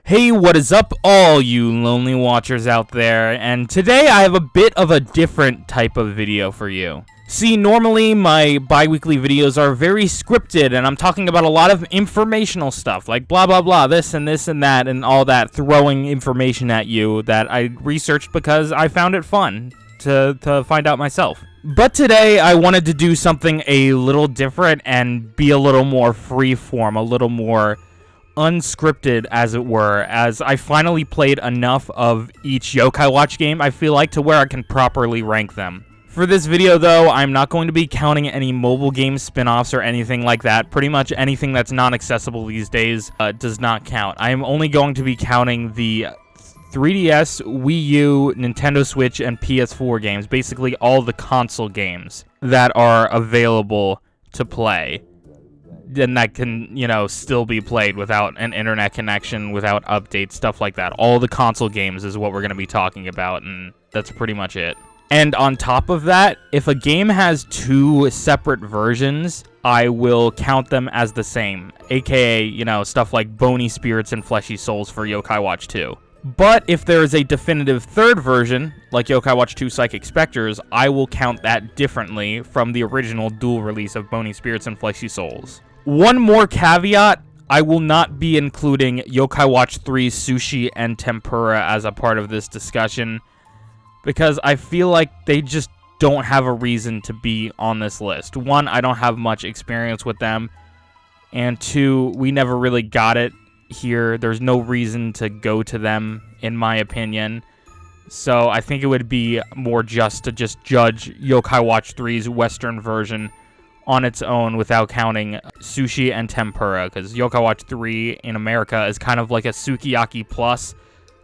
Hey, what is up, all you lonely watchers out there? And today I have a bit of a different type of video for you. See, normally my bi-weekly videos are very scripted, and I'm talking about a lot of informational stuff, like blah blah blah, this and that, and all that, throwing information at you that I researched because I found it fun to find out myself. But today I wanted to do something a little different and be a little more free-form, a little more unscripted, as it were, as I finally played enough of each Yo-kai Watch game, I feel like, to where I can properly rank them. For this video, though, I'm not going to be counting any mobile game spin-offs or anything like that. Pretty much anything that's non-accessible these days does not count. I am only going to be counting the 3DS, Wii U, Nintendo Switch, and PS4 games, basically all the console games that are available to play. And that can, still be played without an internet connection, without updates, stuff like that. All the console games is what we're going to be talking about, and that's pretty much it. And on top of that, if a game has two separate versions, I will count them as the same, aka, stuff like Bony Spirits and Fleshy Souls for Yo-kai Watch 2. But if there is a definitive third version, like Yo-kai Watch 2 Psychic Spectres, I will count that differently from the original dual release of Bony Spirits and Fleshy Souls. One more caveat, I will not be including Yo-kai Watch 3 Sushi and Tempura as a part of this discussion, because I feel like they just don't have a reason to be on this list. One, I don't have much experience with them, and two, we never really got it here. There's no reason to go to them, in my opinion. So I think it would be more just to judge Yo-kai Watch 3's Western version on its own without counting Sushi and Tempura, because Yo-kai Watch 3 in America is kind of like a Sukiyaki Plus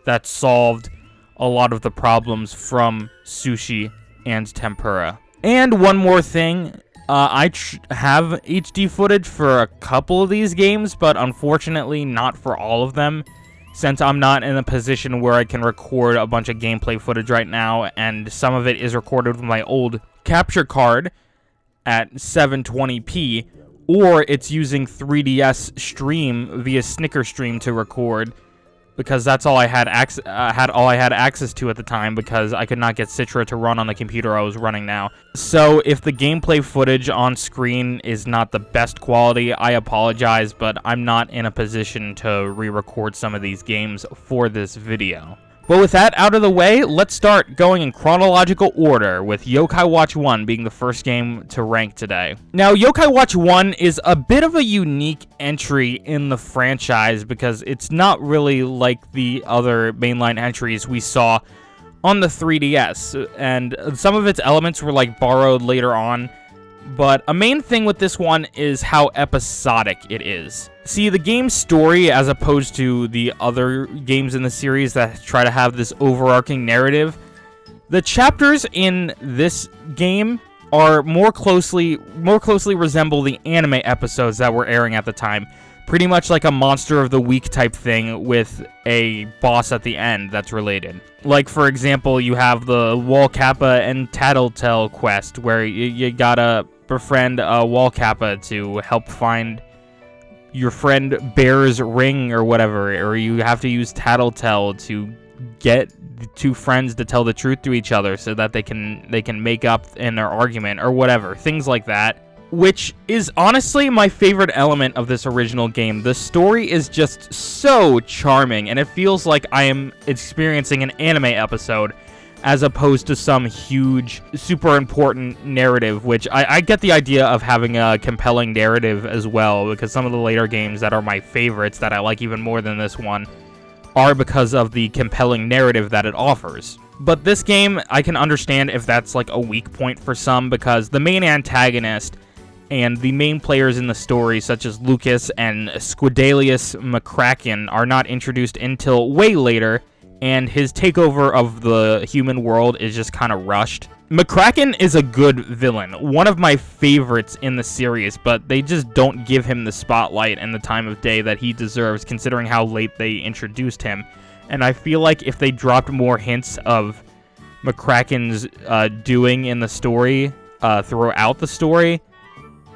that solved a lot of the problems from Sushi and Tempura. And one more thing, I have HD footage for a couple of these games, but unfortunately not for all of them, since I'm not in a position where I can record a bunch of gameplay footage right now, and some of it is recorded with my old capture card at 720p, or it's using 3DS Stream via Snicker Stream to record, because that's all I had access to at the time, because I could not get Citra to run on the computer I was running now. So if the gameplay footage on screen is not the best quality, I apologize, but I'm not in a position to re-record some of these games for this video. But with that out of the way, let's start going in chronological order, with Yo-kai Watch 1 being the first game to rank today. Now, Yo-kai Watch 1 is a bit of a unique entry in the franchise, because it's not really like the other mainline entries we saw on the 3DS, and some of its elements were borrowed later on. But a main thing with this one is how episodic it is. See, the game's story, as opposed to the other games in the series that try to have this overarching narrative, the chapters in this game are more closely resemble the anime episodes that were airing at the time. Pretty much like a Monster of the Week type thing with a boss at the end that's related. Like, for example, you have the Wall Kappa and Tattletale quest, where you gotta befriend Wall Kappa to help find your friend Bear's ring or whatever, or you have to use Tattletale to get the two friends to tell the truth to each other so that they can make up in their argument or whatever, things like that. Which is honestly my favorite element of this original game. The story is just so charming, and it feels like I am experiencing an anime episode as opposed to some huge, super important narrative, which I get the idea of having a compelling narrative as well, because some of the later games that are my favorites, that I like even more than this one, are because of the compelling narrative that it offers. But this game, I can understand if that's a weak point for some, because the main antagonist and the main players in the story, such as Lucas and Squidalius McCracken, are not introduced until way later, and his takeover of the human world is just kind of rushed. McCracken is a good villain, one of my favorites in the series, but they just don't give him the spotlight and the time of day that he deserves, considering how late they introduced him. And I feel like if they dropped more hints of McCracken's doing in the story throughout the story,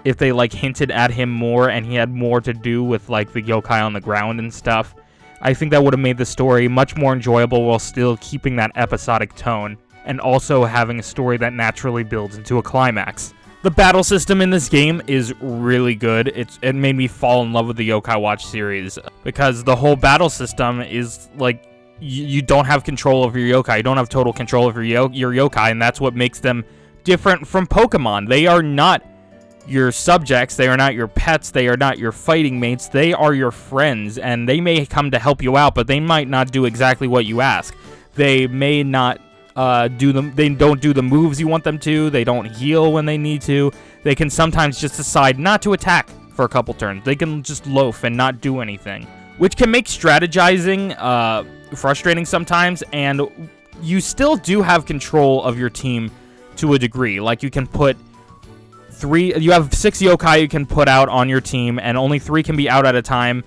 if they, like, hinted at him more and he had more to do with, like, the yokai on the ground and stuff, I think that would have made the story much more enjoyable while still keeping that episodic tone, and also having a story that naturally builds into a climax. The battle system in this game is really good. It made me fall in love with the Yo-kai Watch series, because the whole battle system is like, you don't have control over your yokai. You don't have total control over your yokai, and that's what makes them different from Pokemon. They are not your subjects, they are not your pets, they are not your fighting mates, they are your friends, and they may come to help you out, but they might not do exactly what you ask. They may not they don't do the moves you want them to, they don't heal when they need to, they can sometimes just decide not to attack for a couple turns, they can just loaf and not do anything, which can make strategizing frustrating sometimes, and you still do have control of your team to a degree. Like, you can put you have 6 yokai you can put out on your team, and only 3 can be out at a time.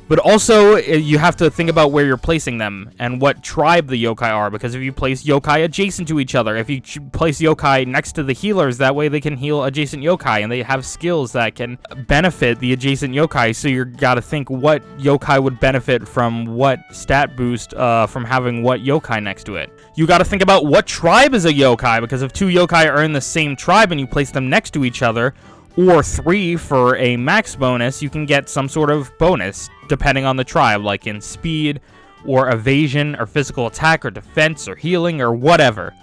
But also, you have to think about where you're placing them and what tribe the yokai are, because if you place yokai adjacent to each other, if you place yokai next to the healers, that way they can heal adjacent yokai, and they have skills that can benefit the adjacent yokai, so you gotta think what yokai would benefit from what stat boost from having what yokai next to it. You gotta think about what tribe is a yokai, because if 2 yokai are in the same tribe and you place them next to each other, or 3 for a max bonus, you can get some sort of bonus, depending on the tribe, like in speed, or evasion, or physical attack, or defense, or healing, or whatever.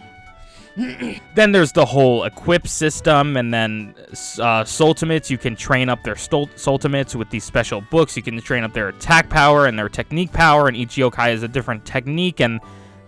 Then there's the whole equip system, and then Soultimates. You can train up their Soultimates with these special books. You can train up their attack power and their technique power, and each yokai has a different technique, and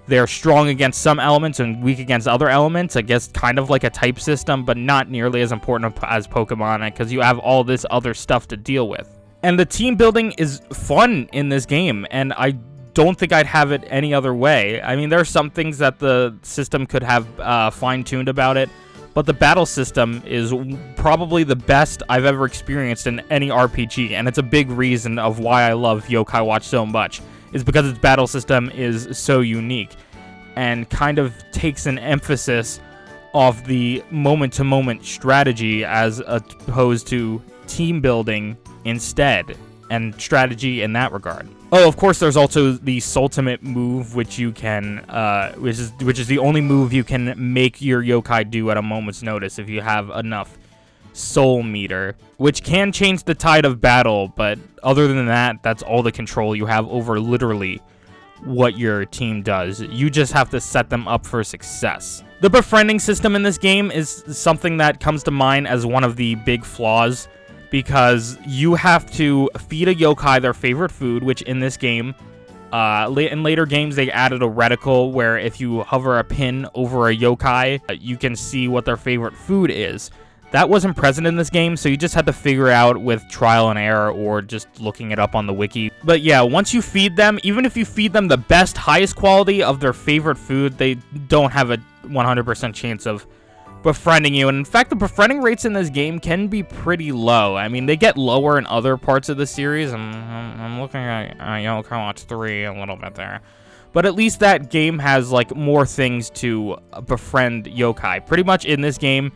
they're strong against some elements and weak against other elements. I guess kind of like a type system, but not nearly as important as Pokemon, because you have all this other stuff to deal with. And the team building is fun in this game, and I don't think I'd have it any other way. I mean, there are some things that the system could have fine-tuned about it, but the battle system is probably the best I've ever experienced in any RPG, and it's a big reason of why I love Yo-Kai Watch so much, is because its battle system is so unique and kind of takes an emphasis off the moment-to-moment strategy as opposed to team building instead, and strategy in that regard. Oh, of course, there's also the Soultimate move, which you can, which is the only move you can make your yokai do at a moment's notice if you have enough soul meter, which can change the tide of battle, but other than that, that's all the control you have over literally what your team does. You just have to set them up for success. The befriending system in this game is something that comes to mind as one of the big flaws, because you have to feed a yokai their favorite food, which in this game, in later games, they added a reticle where if you hover a pin over a yokai, you can see what their favorite food is. That wasn't present in this game, so you just had to figure out with trial and error or just looking it up on the wiki. But yeah, once you feed them, even if you feed them the best, highest quality of their favorite food, they don't have a 100% chance of befriending you. And in fact, the befriending rates in this game can be pretty low. I mean, they get lower in other parts of the series. I'm looking at Yo-Kai Watch 3 a little bit there. But at least that game has like more things to befriend yokai. Pretty much in this game,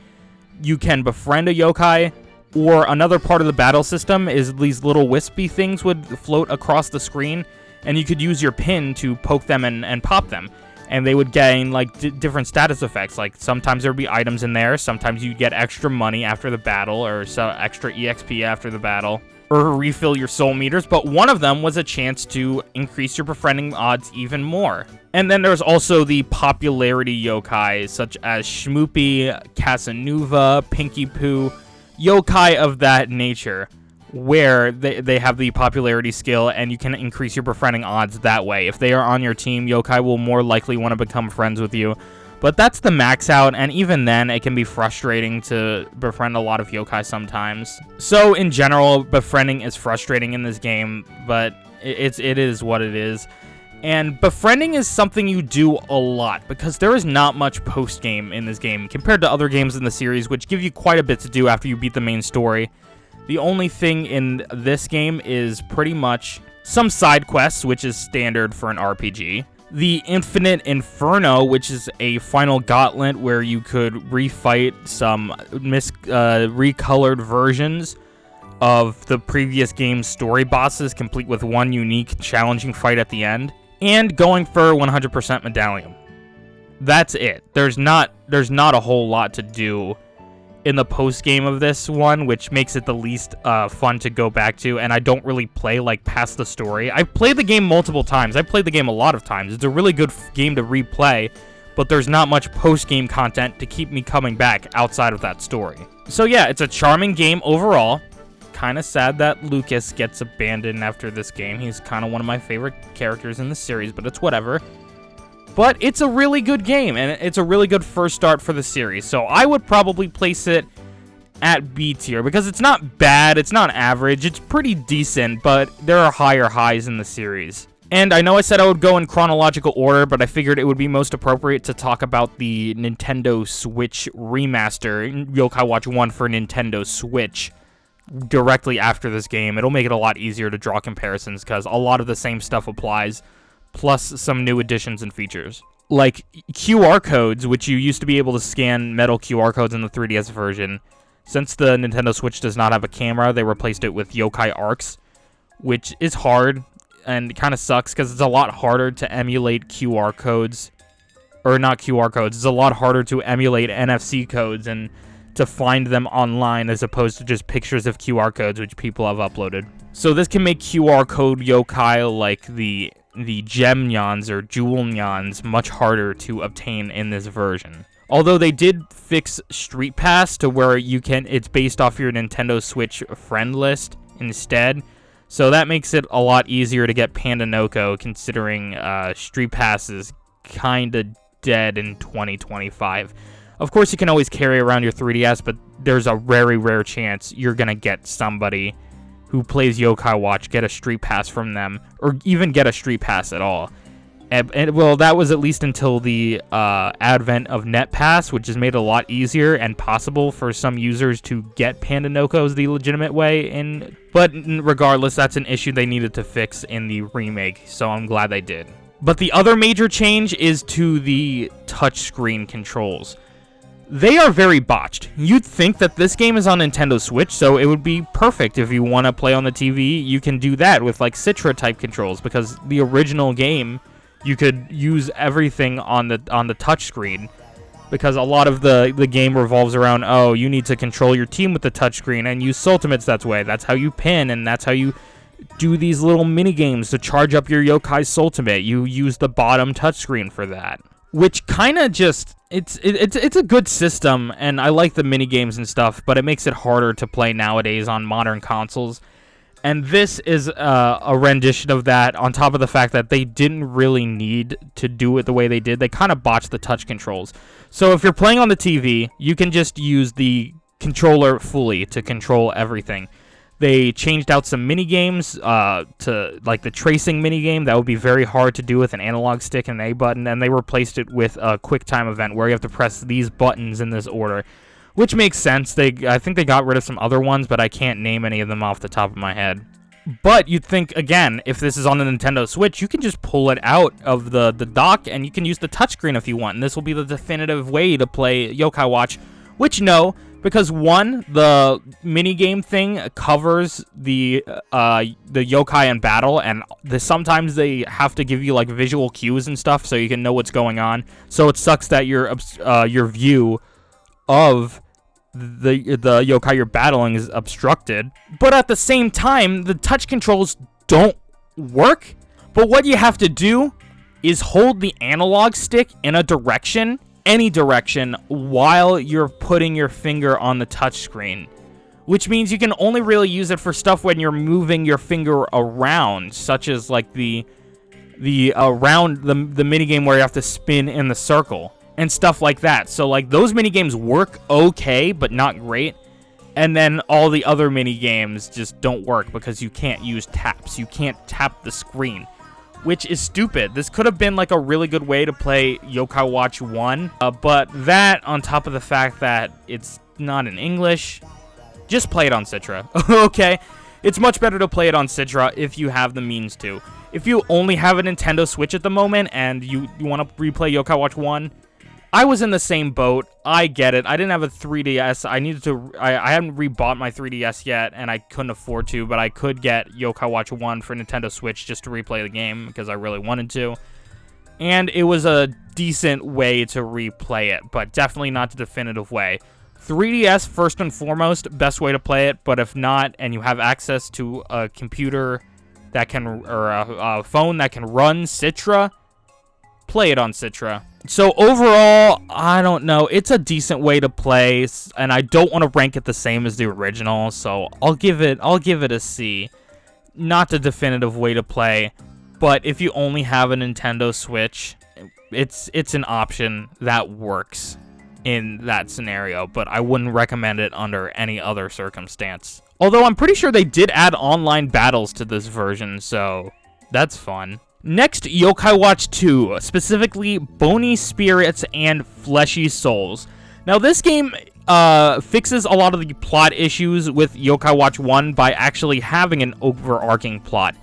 you can befriend a yokai, or another part of the battle system is these little wispy things would float across the screen, and you could use your pin to poke them and pop them, and they would gain like different status effects. Like sometimes there would be items in there, sometimes you get extra money after the battle, or extra EXP after the battle, or refill your soul meters, but one of them was a chance to increase your befriending odds even more. And then there's also the popularity yokai, such as Shmoopy, Casanuva, Pinky Poo, yokai of that nature, where they have the popularity skill, and you can increase your befriending odds that way. If they are on your team, yokai will more likely want to become friends with you. But that's the max out, and even then, it can be frustrating to befriend a lot of yokai sometimes. So, in general, befriending is frustrating in this game, but it is what it is. And befriending is something you do a lot, because there is not much post-game in this game, compared to other games in the series, which give you quite a bit to do after you beat the main story. The only thing in this game is pretty much some side quests, which is standard for an RPG. The Infinite Inferno, which is a final gauntlet where you could refight some recolored versions of the previous game's story bosses, complete with one unique, challenging fight at the end, and going for 100% medallion. That's it. There's not a whole lot to do in the post game of this one, which makes it the least fun to go back to, and I don't really play like past the story. I've played the game multiple times. I've played the game a lot of times. It's a really good game to replay, but there's not much post-game content to keep me coming back outside of that story. So yeah, it's a charming game overall. Kind of sad that Lucas gets abandoned after this game. He's kind of one of my favorite characters in the series, but it's whatever. But it's a really good game, and it's a really good first start for the series. So I would probably place it at B tier, because it's not bad, it's not average, it's pretty decent, but there are higher highs in the series. And I know I said I would go in chronological order, but I figured it would be most appropriate to talk about the Nintendo Switch remaster, Yo-kai Watch 1 for Nintendo Switch, directly after this game. It'll make it a lot easier to draw comparisons, because a lot of the same stuff applies, plus some new additions and features. Like QR codes, which you used to be able to scan metal QR codes in the 3DS version. Since the Nintendo Switch does not have a camera, they replaced it with Yokai Arcs, which is hard. And it kind of sucks because it's a lot harder to emulate QR codes. Or not QR codes. It's a lot harder to emulate NFC codes and to find them online as opposed to just pictures of QR codes which people have uploaded. So this can make QR code yokai like the gem nyans or jewel nyans much harder to obtain in this version. Although they did fix Street Pass to where it's based off your Nintendo Switch friend list instead. So that makes it a lot easier to get Panda Noko, considering Street Pass is kind of dead in 2025. Of course, you can always carry around your 3DS, but there's a very rare chance you're going to get somebody who plays Yo-kai Watch get a Street Pass from them, or even get a Street Pass at all. And well, that was at least until the advent of Net Pass, which has made it a lot easier and possible for some users to get Panda Nokos the legitimate way. But regardless, that's an issue they needed to fix in the remake, so I'm glad they did. But the other major change is to the touchscreen controls. They are very botched. You'd think that this game is on Nintendo Switch, so it would be perfect if you want to play on the TV. You can do that with like Citra type controls, because the original game, you could use everything on the touchscreen, because a lot of the game revolves around, oh, you need to control your team with the touchscreen and use Ultimates that way. That's how you pin, and that's how you do these little mini games to charge up your Yokai Ultimate. You use the bottom touchscreen for that, which kind of just it's a good system, and I like the mini games and stuff, but it makes it harder to play nowadays on modern consoles. And this is a rendition of that, on top of the fact that they didn't really need to do it the way they did. They kind of botched the touch controls. So if you're playing on the TV, you can just use the controller fully to control everything. They changed out some mini-games to, like, the tracing mini-game. That would be very hard to do with an analog stick and an A button, and they replaced it with a QuickTime event where you have to press these buttons in this order. Which makes sense. I think they got rid of some other ones, but I can't name any of them off the top of my head. But you'd think, again, if this is on the Nintendo Switch, you can just pull it out of the dock, and you can use the touchscreen if you want. And this will be the definitive way to play Yo-kai Watch. Which, no, because one, the minigame thing covers the yokai in battle, and sometimes they have to give you like visual cues and stuff so you can know what's going on. So it sucks that your view of the yokai you're battling is obstructed. But at the same time, the touch controls don't work. But what you have to do is hold the analog stick in a direction, any direction, while you're putting your finger on the touch screen. Which means you can only really use it for stuff when you're moving your finger around, such as like the minigame where you have to spin in the circle. And stuff like that. So, like, those minigames work okay, but not great. And then all the other minigames just don't work because you can't use taps. You can't tap the screen, which is stupid. This could have been, like, a really good way to play Yo-kai Watch 1. But that, on top of the fact that it's not in English, just play it on Citra. Okay? It's much better to play it on Citra if you have the means to. If you only have a Nintendo Switch at the moment and you want to replay Yo-kai Watch 1, I was in the same boat. I get it. I didn't have a 3DS. I hadn't rebought my 3DS yet, and I couldn't afford to, but I could get Yo-kai Watch 1 for Nintendo Switch just to replay the game because I really wanted to. And it was a decent way to replay it, but definitely not the definitive way. 3DS, first and foremost, best way to play it, but if not, and you have access to a computer that can, or a phone that can run Citra, play it on Citra. So overall, I don't know, it's a decent way to play, and I don't want to rank it the same as the original, so I'll give it a C. Not the definitive way to play, but if you only have a Nintendo Switch, it's an option that works in that scenario, but I wouldn't recommend it under any other circumstance. Although I'm pretty sure they did add online battles to this version, so that's fun. Next, Yo-kai Watch 2, specifically Bony Spirits and Fleshy Souls. Now, this game fixes a lot of the plot issues with Yo-kai Watch 1 by actually having an overarching plot.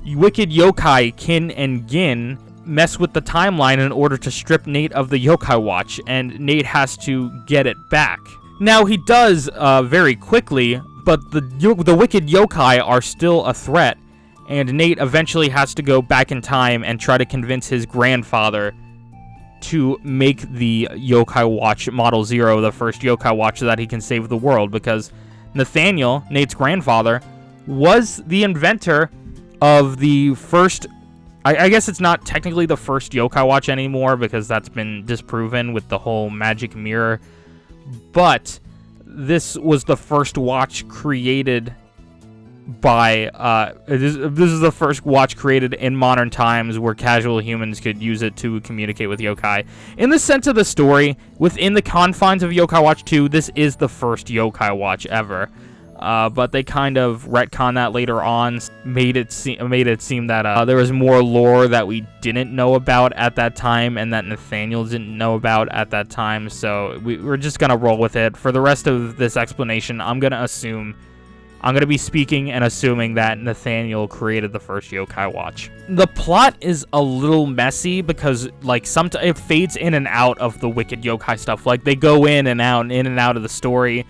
Wicked yokai Kin and Gin mess with the timeline in order to strip Nate of the Yo-kai Watch, and Nate has to get it back. Now, he does very quickly, but the wicked yokai are still a threat, and Nate eventually has to go back in time and try to convince his grandfather to make the Yo-kai Watch Model 0 the first Yo-kai Watch so that he can save the world, because Nathaniel, Nate's grandfather, was the inventor of the first... I guess it's not technically the first Yo-kai Watch anymore because that's been disproven with the whole magic mirror, but this was the first watch created by this is the first watch created in modern times where casual humans could use it to communicate with yokai. In the sense of the story, within the confines of Yo-kai Watch 2, this is the first Yo-kai Watch ever. But they kind of retconned that later on, made it seem that there was more lore that we didn't know about at that time, and that Nathaniel didn't know about at that time. So we're just gonna roll with it. For the rest of this explanation, I'm gonna be speaking and assuming that Nathaniel created the first Yo-kai Watch. The plot is a little messy because, like, sometimes it fades in and out of the wicked yokai stuff. Like, they go in and out of the story.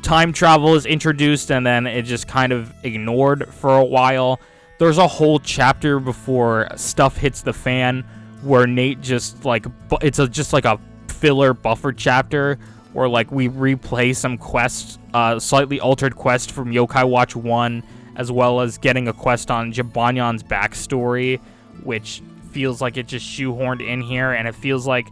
Time travel is introduced, and then it just kind of ignored for a while. There's a whole chapter before stuff hits the fan where Nate just, like, just like a filler buffer chapter where, like, we replay some quests, slightly altered quest from Yo-kai Watch 1, as well as getting a quest on Jibanyan's backstory, which feels like it just shoehorned in here, and it feels like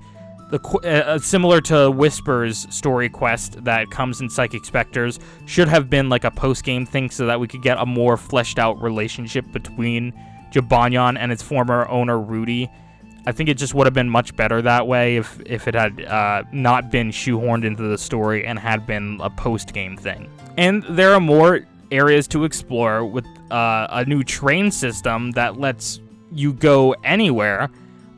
similar to Whisper's story quest that comes in Psychic Spectres, should have been like a post-game thing so that we could get a more fleshed out relationship between Jibanyan and its former owner Rudy. I think it just would have been much better that way if it had not been shoehorned into the story and had been a post-game thing. And there are more areas to explore with a new train system that lets you go anywhere.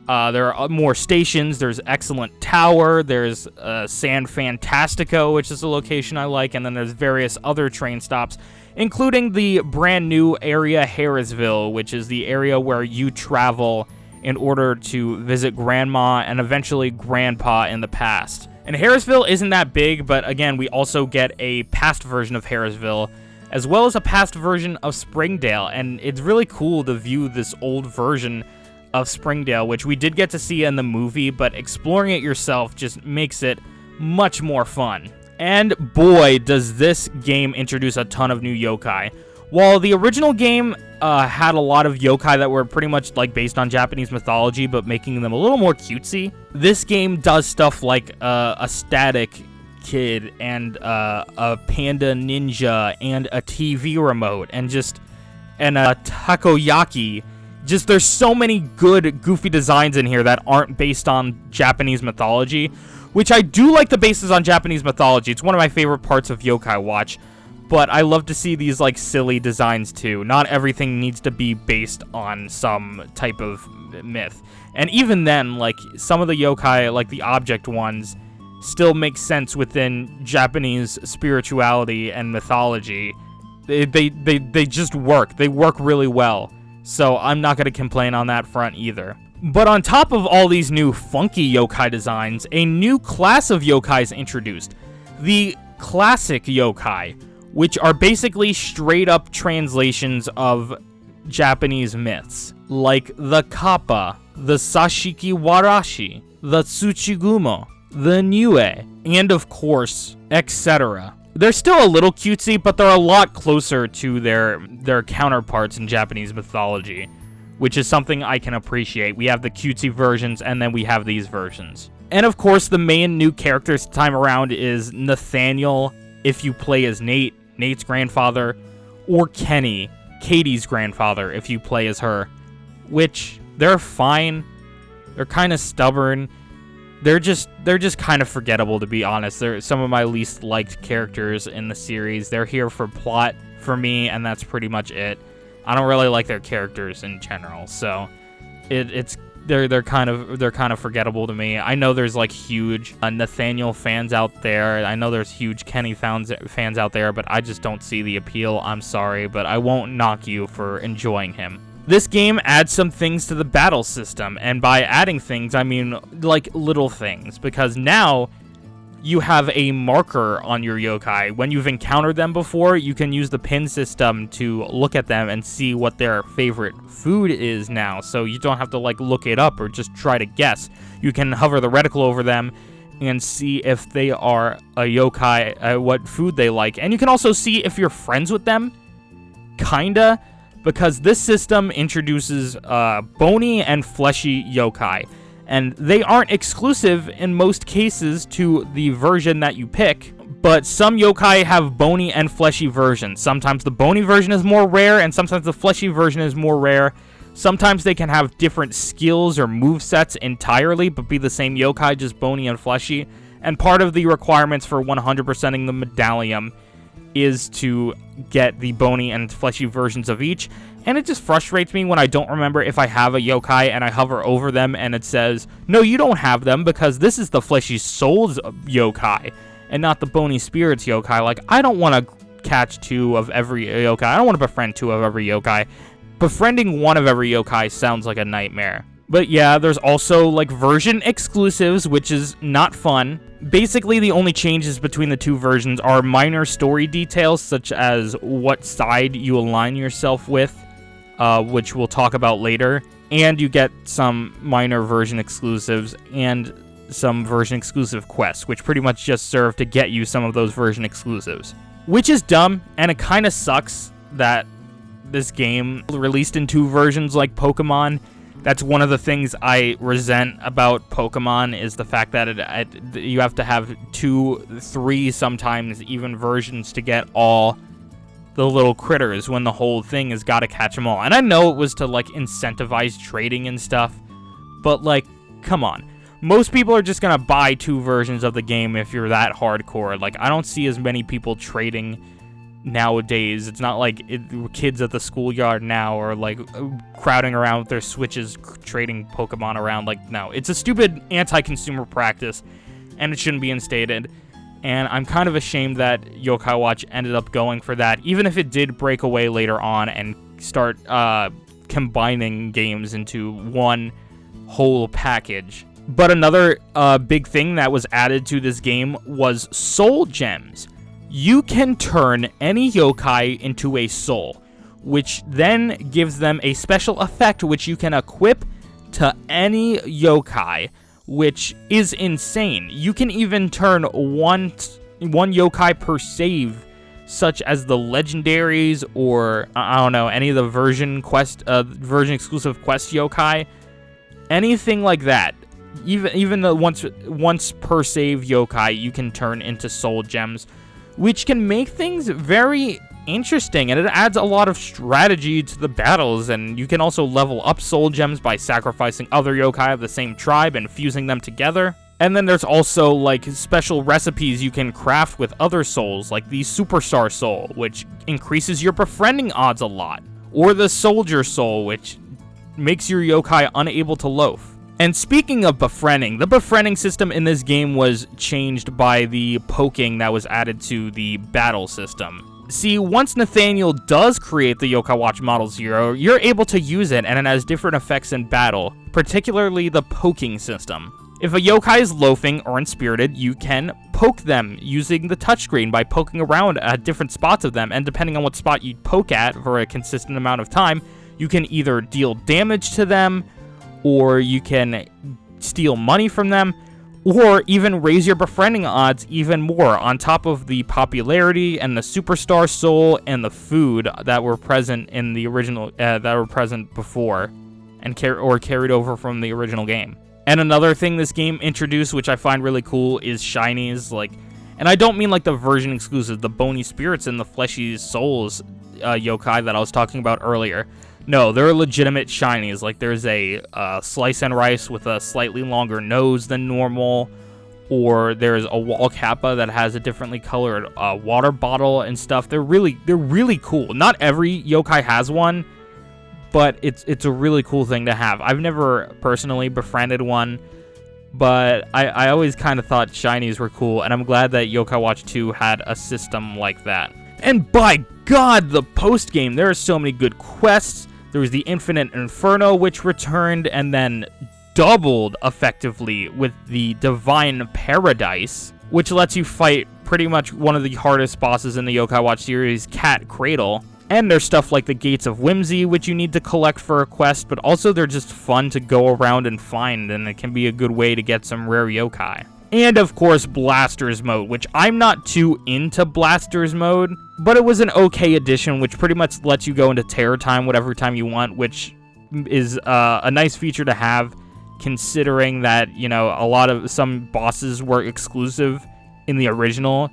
There are more stations, there's Excellent Tower, there's San Fantastico, which is a location I like, and then there's various other train stops, including the brand new area Harrisville, which is the area where you travel in order to visit Grandma and eventually Grandpa in the past. And Harrisville isn't that big, but again, we also get a past version of Harrisville, as well as a past version of Springdale, and it's really cool to view this old version of Springdale, which we did get to see in the movie, but exploring it yourself just makes it much more fun. And boy, does this game introduce a ton of new yokai. While the original game had a lot of yokai that were pretty much like based on Japanese mythology, but making them a little more cutesy, this game does stuff like a static kid and a panda ninja and a TV remote and a takoyaki. Just, there's so many good, goofy designs in here that aren't based on Japanese mythology, which I do like the bases on Japanese mythology. It's one of my favorite parts of Yo-kai Watch, but I love to see these, like, silly designs, too. Not everything needs to be based on some type of myth. And even then, like, some of the yokai, like the object ones, still make sense within Japanese spirituality and mythology. They just work. They work really well. So I'm not going to complain on that front either. But on top of all these new funky yokai designs, a new class of yokai is introduced. The classic yokai, which are basically straight up translations of Japanese myths, like the Kappa, the Sashiki Warashi, the Tsuchigumo, the Niue, and of course, etc. They're still a little cutesy, but they're a lot closer to their counterparts in Japanese mythology, which is something I can appreciate. We have the cutesy versions, and then we have these versions. And of course, the main new character this time around is Nathaniel, if you play as Nate, Nate's grandfather, or Kenny, Katie's grandfather, if you play as her, which they're fine. They're kind of stubborn. They're just kind of forgettable, to be honest. They're some of my least liked characters in the series. They're here for plot for me, and that's pretty much it. I don't really like their characters in general, so they're kind of forgettable to me. I know there's like huge Nathaniel fans out there. I know there's huge Kenny fans out there, but I just don't see the appeal. I'm sorry, but I won't knock you for enjoying him. This game adds some things to the battle system, and by adding things, I mean like little things, because now you have a marker on your yokai. When you've encountered them before, you can use the pin system to look at them and see what their favorite food is now, so you don't have to like look it up or just try to guess. You can hover the reticle over them and see if they are a yokai, what food they like, and you can also see if you're friends with them, kinda, because this system introduces bony and fleshy yokai. And they aren't exclusive in most cases to the version that you pick, but some yokai have bony and fleshy versions. Sometimes the bony version is more rare, and sometimes the fleshy version is more rare. Sometimes they can have different skills or movesets entirely, but be the same yokai, just bony and fleshy. And part of the requirements for 100%ing the medallion is to get the bony and fleshy versions of each, and it just frustrates me when I don't remember if I have a yokai and I hover over them and it says, no, you don't have them because this is the fleshy souls yokai and not the bony spirits yokai. Like, I don't want to catch two of every yokai. I don't want to befriend two of every yokai. Befriending one of every yokai sounds like a nightmare. But yeah, there's also like version exclusives, which is not fun. Basically, the only changes between the two versions are minor story details, such as what side you align yourself with, which we'll talk about later. And you get some minor version exclusives and some version exclusive quests, which pretty much just serve to get you some of those version exclusives. Which is dumb, and it kind of sucks that this game released in two versions like Pokemon. That's one of the things I resent about Pokemon, is the fact that you have to have 2, 3, sometimes even versions to get all the little critters, when the whole thing has got to catch them all. And I know it was to like incentivize trading and stuff, but like, come on. Most people are just gonna buy 2 versions of the game if you're that hardcore. Like, I don't see as many people trading nowadays. It's not like kids at the schoolyard now are like crowding around with their Switches trading Pokemon around. Like, no, it's a stupid anti-consumer practice, and it shouldn't be instated. And I'm kind of ashamed that Yo-Kai Watch ended up going for that, even if it did break away later on and start combining games into one whole package. But another big thing that was added to this game was soul gems. You can turn any yokai into a soul, which then gives them a special effect which you can equip to any yokai, which is insane. You can even turn one yokai per save, such as the legendaries, or I don't know, any of the version exclusive quest yokai, anything like that. Even the once per save yokai, you can turn into soul gems, which can make things very interesting, and it adds a lot of strategy to the battles. And you can also level up soul gems by sacrificing other yokai of the same tribe and fusing them together. And then there's also like special recipes you can craft with other souls, like the Superstar Soul, which increases your befriending odds a lot, or the Soldier Soul, which makes your yokai unable to loaf. And speaking of befriending, the befriending system in this game was changed by the poking that was added to the battle system. See, once Nathaniel does create the Yo-kai Watch Model 0, you're able to use it, and it has different effects in battle, particularly the poking system. If a yokai is loafing or unspirited, you can poke them using the touchscreen by poking around at different spots of them, and depending on what spot you poke at for a consistent amount of time, you can either deal damage to them, or you can steal money from them, or even raise your befriending odds even more, on top of the popularity and the superstar soul and the food that were present in the original, that were present before, and carried over from the original game. And another thing this game introduced, which I find really cool, is shinies. And I don't mean like the version exclusive, the bony spirits and the fleshy souls yokai that I was talking about earlier. No, they're legitimate shinies. Like, there's a slice and rice with a slightly longer nose than normal, or there's a wall kappa that has a differently colored water bottle and stuff. They're really cool. Not every yokai has one, but it's a really cool thing to have. I've never personally befriended one, but I always kind of thought shinies were cool, and I'm glad that Yo-kai Watch 2 had a system like that. And by God, the post-game, there are so many good quests. There was the Infinite Inferno, which returned and then doubled effectively with the Divine Paradise, which lets you fight pretty much one of the hardest bosses in the Yo-kai Watch series, Cat Cradle. And there's stuff like the Gates of Whimsy, which you need to collect for a quest, but also they're just fun to go around and find, and it can be a good way to get some rare yokai. And of course, Blasters Mode, which I'm not too into Blasters Mode, but it was an okay addition, which pretty much lets you go into Terror Time whatever time you want, which is a nice feature to have, considering that, you know, some bosses were exclusive in the original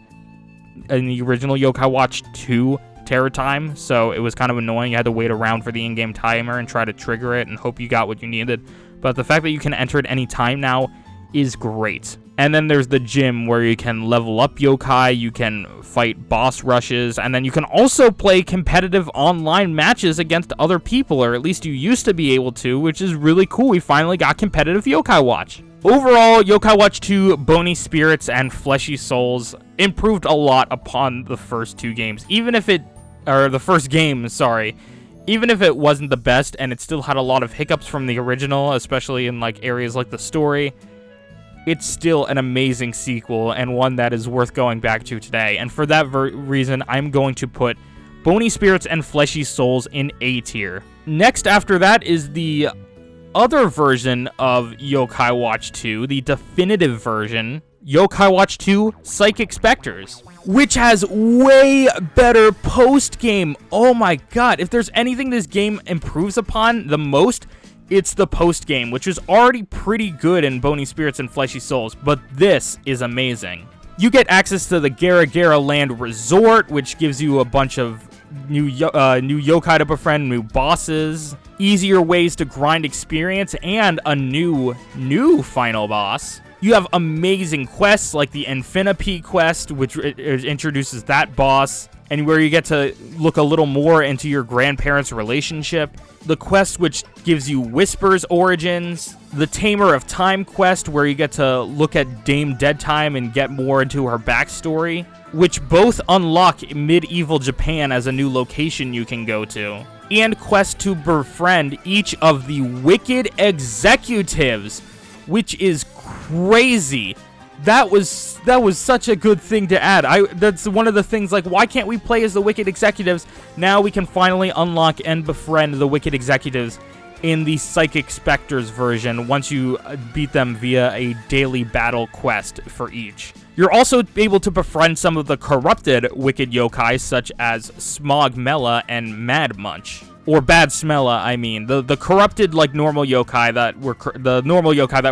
Yo-kai Watch 2 Terror Time, so it was kind of annoying. You had to wait around for the in-game timer and try to trigger it and hope you got what you needed. But the fact that you can enter at any time now is great. And then there's the gym where you can level up yokai, you can fight boss rushes, and then you can also play competitive online matches against other people, or at least you used to be able to, which is really cool. We finally got competitive Yo-kai Watch. Overall, Yo-kai Watch 2, Bony Spirits, and Fleshy Souls improved a lot upon the first two games. Even if it wasn't the best and it still had a lot of hiccups from the original, especially in like areas like the story, it's still an amazing sequel and one that is worth going back to today. And for that reason, I'm going to put Bony Spirits and Fleshy Souls in A tier. Next after that is the other version of Yo-kai Watch 2, the definitive version, Yo-kai Watch 2 Psychic Specters, which has way better post-game. Oh my god, if there's anything this game improves upon the most, it's the post-game, which is already pretty good in Bony Spirits and Fleshy Souls, but this is amazing. You get access to the Gara Gara Land Resort, which gives you a bunch of new yokai to befriend, new bosses, easier ways to grind experience, and a new final boss. You have amazing quests like the Infinity quest, which introduces that boss, and where you get to look a little more into your grandparents' relationship. The quest which gives you Whisper's origins. The Tamer of Time quest, where you get to look at Dame Dead Time and get more into her backstory, which both unlock medieval Japan as a new location you can go to. And quest to befriend each of the Wicked Executives, which is crazy. That was such a good thing to add. That's one of the things, like, why can't we play as the Wicked Executives? Now we can finally unlock and befriend the Wicked Executives in the Psychic Specters version once you beat them via a daily battle quest for each. You're also able to befriend some of the corrupted Wicked Yokai, such as Smog Mela and Mad Munch. Or Bad Smella, I mean. The corrupted, like, normal yokai that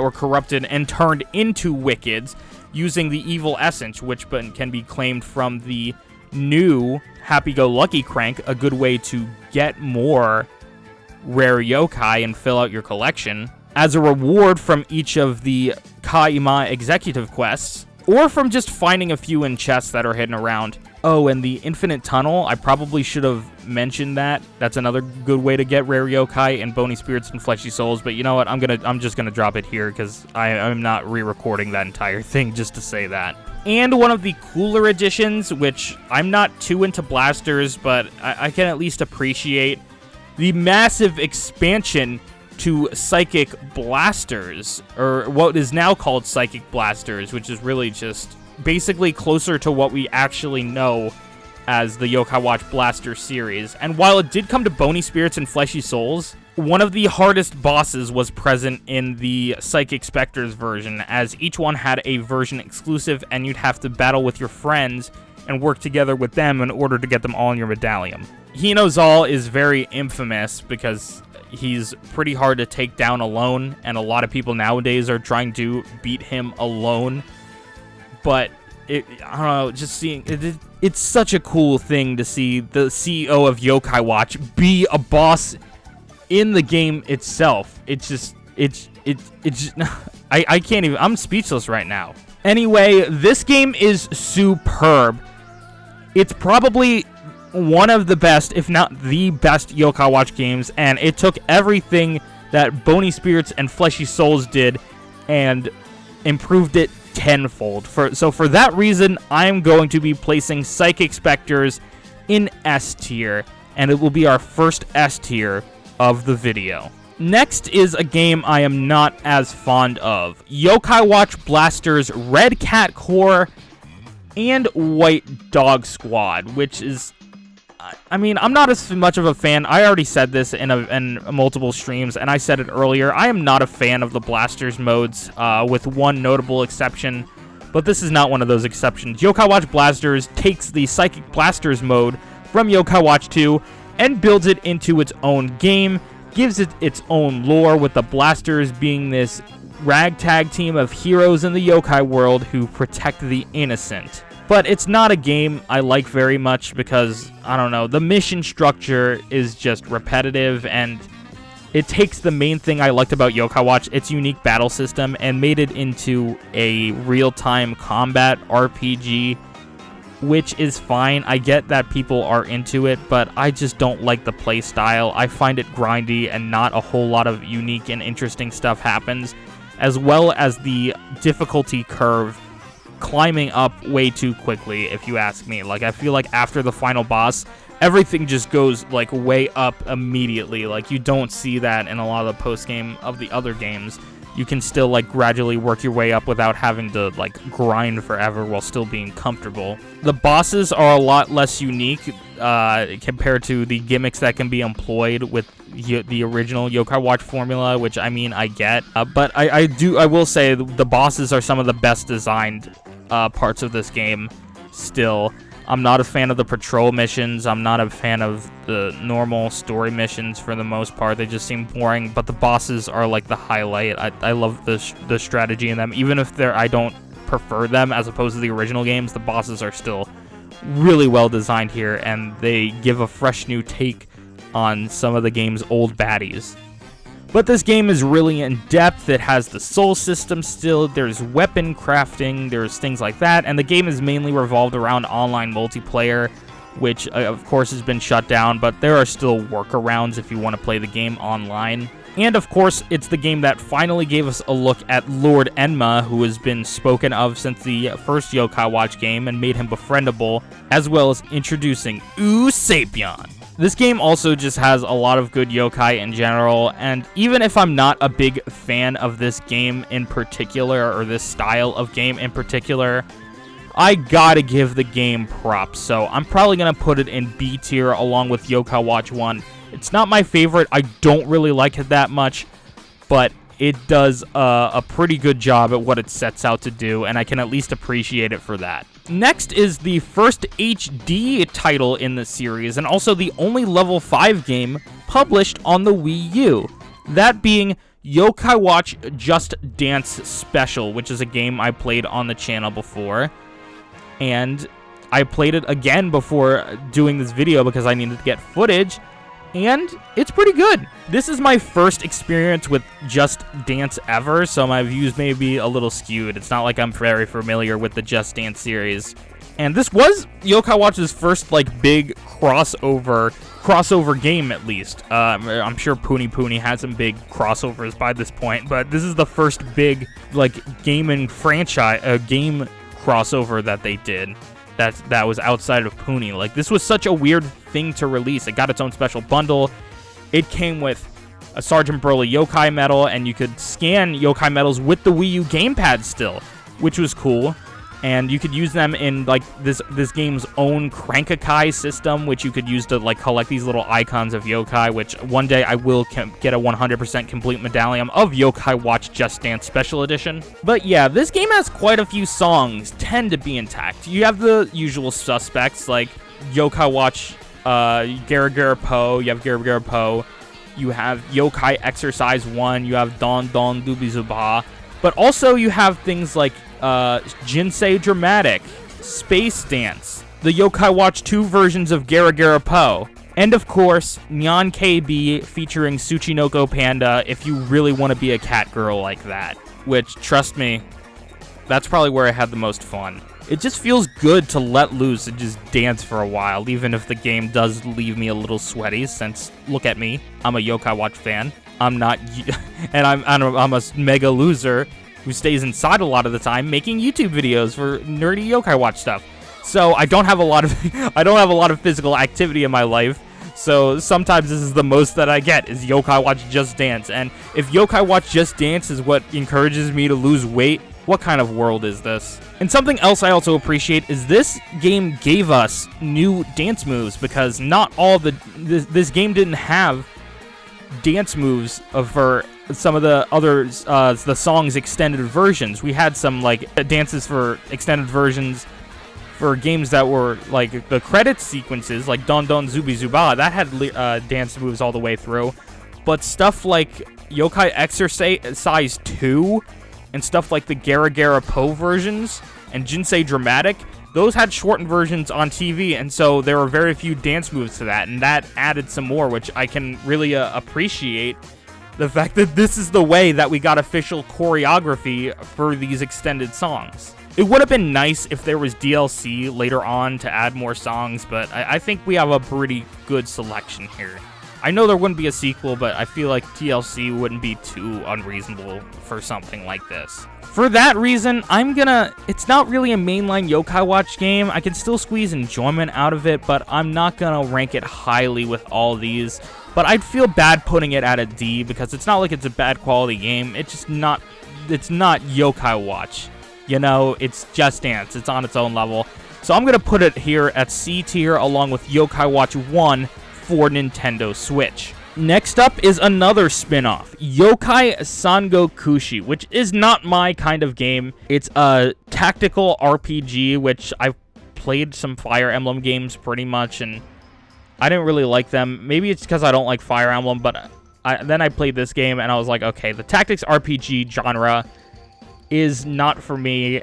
were corrupted and turned into wickeds using the evil essence, which can be claimed from the new Happy-Go-Lucky Crank, a good way to get more rare yokai and fill out your collection, as a reward from each of the Kaima executive quests, or from just finding a few in chests that are hidden around. Oh, and the Infinite Tunnel, I probably should have mentioned that. That's another good way to get rare yokai and bony spirits and fleshy souls, but you know what? I'm just gonna drop it here because I'm not re-recording that entire thing just to say that. And one of the cooler additions, which I'm not too into blasters, but I can at least appreciate, the massive expansion to Psychic Blasters, or what is now called Psychic Blasters, which is really just basically closer to what we actually know as the Yo-kai Watch Blaster series. And while it did come to bony spirits and fleshy souls, one of the hardest bosses was present in the Psychic Specters version, as each one had a version exclusive, and you'd have to battle with your friends and work together with them in order to get them all in your medallion. Hinozal is very infamous because he's pretty hard to take down alone, and a lot of people nowadays are trying to beat him alone. But I don't know, just seeing it's such a cool thing to see the CEO of Yo-kai Watch be a boss in the game itself. It's just I can't even, I'm speechless right now. Anyway, this game is superb. It's probably one of the best, if not the best, Yo-kai Watch games, and it took everything that Bony Spirits and Fleshy Souls did and improved it tenfold. So for that reason, I'm going to be placing Psychic Specters in S tier, and it will be our first S tier of the video. Next is a game I am not as fond of. Yo-kai Watch Blasters Red Cat Core and White Dog Squad, which is, I mean, I'm not as much of a fan. I already said this in multiple streams, and I said it earlier. I am not a fan of the Blasters modes, with one notable exception, but this is not one of those exceptions. Yo-kai Watch Blasters takes the Psychic Blasters mode from Yo-kai Watch 2 and builds it into its own game, gives it its own lore, with the Blasters being this ragtag team of heroes in the yokai world who protect the innocent. But it's not a game I like very much because, I don't know, the mission structure is just repetitive, and it takes the main thing I liked about Yo-kai Watch, its unique battle system, and made it into a real-time combat RPG, which is fine. I get that people are into it, but I just don't like the play style. I find it grindy, and not a whole lot of unique and interesting stuff happens, as well as the difficulty curve climbing up way too quickly, if you ask me. Like, I feel like after the final boss, everything just goes, like, way up immediately. Like, you don't see that in a lot of the post-game of the other games. You can still, like, gradually work your way up without having to, like, grind forever while still being comfortable. The bosses are a lot less unique compared to the gimmicks that can be employed with the original Yo-kai Watch formula, which, I mean, I get. But I will say the bosses are some of the best designed parts of this game still. I'm not a fan of the patrol missions. I'm not a fan of the normal story missions for the most part. They just seem boring, but the bosses are like the highlight. I love the strategy in them. Even if I don't prefer them as opposed to the original games, the bosses are still really well designed here, and they give a fresh new take on some of the game's old baddies. But this game is really in-depth. It has the soul system still, there's weapon crafting, there's things like that, and the game is mainly revolved around online multiplayer, which of course has been shut down, but there are still workarounds if you want to play the game online. And of course, it's the game that finally gave us a look at Lord Enma, who has been spoken of since the first Yo-kai Watch game and made him befriendable, as well as introducing Usapion. This game also just has a lot of good yokai in general, and even if I'm not a big fan of this game in particular, or this style of game in particular, I gotta give the game props, so I'm probably gonna put it in B tier along with Yo-kai Watch 1. It's not my favorite, I don't really like it that much, but it does a pretty good job at what it sets out to do, and I can at least appreciate it for that. Next is the first HD title in the series, and also the only level 5 game published on the Wii U. That being Yo-kai Watch Just Dance Special, which is a game I played on the channel before. And I played it again before doing this video because I needed to get footage, and it's pretty good. This is my first experience with Just Dance ever, so my views may be a little skewed. It's not like I'm very familiar with the Just Dance series. And this was Yo-kai Watch's first, like, big crossover game, at least. I'm sure Puni Puni had some big crossovers by this point, but this is the first big, like, game crossover that they did that was outside of Puni. Like, this was such a weird thing to release. It got its own special bundle. It came with a Sergeant Broly Yo-kai medal, and you could scan Yo-kai medals with the Wii U gamepad still, which was cool. And you could use them in, like, this game's own Crank-a-kai system, which you could use to, like, collect these little icons of Yo-kai, which one day I will get a 100% complete medallion of Yo-kai Watch Just Dance Special Edition. But yeah, this game has quite a few songs, tend to be intact. You have the usual suspects, like Yo-kai Watch, Gara Po, you have Gara Po, you have Yo-kai Exercise 1, you have Don Don Dubizuba, but also you have things like Jinsei Dramatic, Space Dance, the Yo-kai Watch 2 versions of Gara Po, and of course, Nyan KB featuring Tsuchinoko Panda if you really want to be a cat girl like that. Which, trust me, that's probably where I had the most fun. It just feels good to let loose and just dance for a while, even if the game does leave me a little sweaty, since, look at me, I'm a Yo-kai Watch fan. I'm not, and I'm a mega loser who stays inside a lot of the time making YouTube videos for nerdy Yo-kai Watch stuff. So I don't have a lot of physical activity in my life. So sometimes this is the most that I get is Yo-kai Watch Just Dance. And if Yo-kai Watch Just Dance is what encourages me to lose weight, what kind of world is this? And something else I also appreciate is this game gave us new dance moves, because not all this game didn't have dance moves for some of the other the song's extended versions. We had some, like, dances for extended versions for games that were like the credit sequences, like Don Don Zubi Zuba, that had dance moves all the way through. But stuff like Yo-kai Exercise 2 and stuff like the Gara Po versions and Jinsei Dramatic, those had shortened versions on TV, and so there were very few dance moves to that, and that added some more, which I can really appreciate. The fact that this is the way that we got official choreography for these extended songs. It would have been nice if there was DLC later on to add more songs, but I think we have a pretty good selection here. I know there wouldn't be a sequel, but I feel like DLC wouldn't be too unreasonable for something like this. For that reason, it's not really a mainline Yo-kai Watch game. I can still squeeze enjoyment out of it, but I'm not gonna rank it highly with all these. But I'd feel bad putting it at a D, because it's not like it's a bad quality game. It's not Yo-kai Watch. You know, it's Just Dance. It's on its own level. So I'm gonna put it here at C tier along with Yo-kai Watch 1 for Nintendo Switch. Next up is another spin-off, Yo-kai Sangokushi, which is not my kind of game. It's a tactical RPG, which I've played some Fire Emblem games pretty much, and I didn't really like them. Maybe it's because I don't like Fire Emblem, but then I played this game, and I was like, okay, the tactics RPG genre is not for me,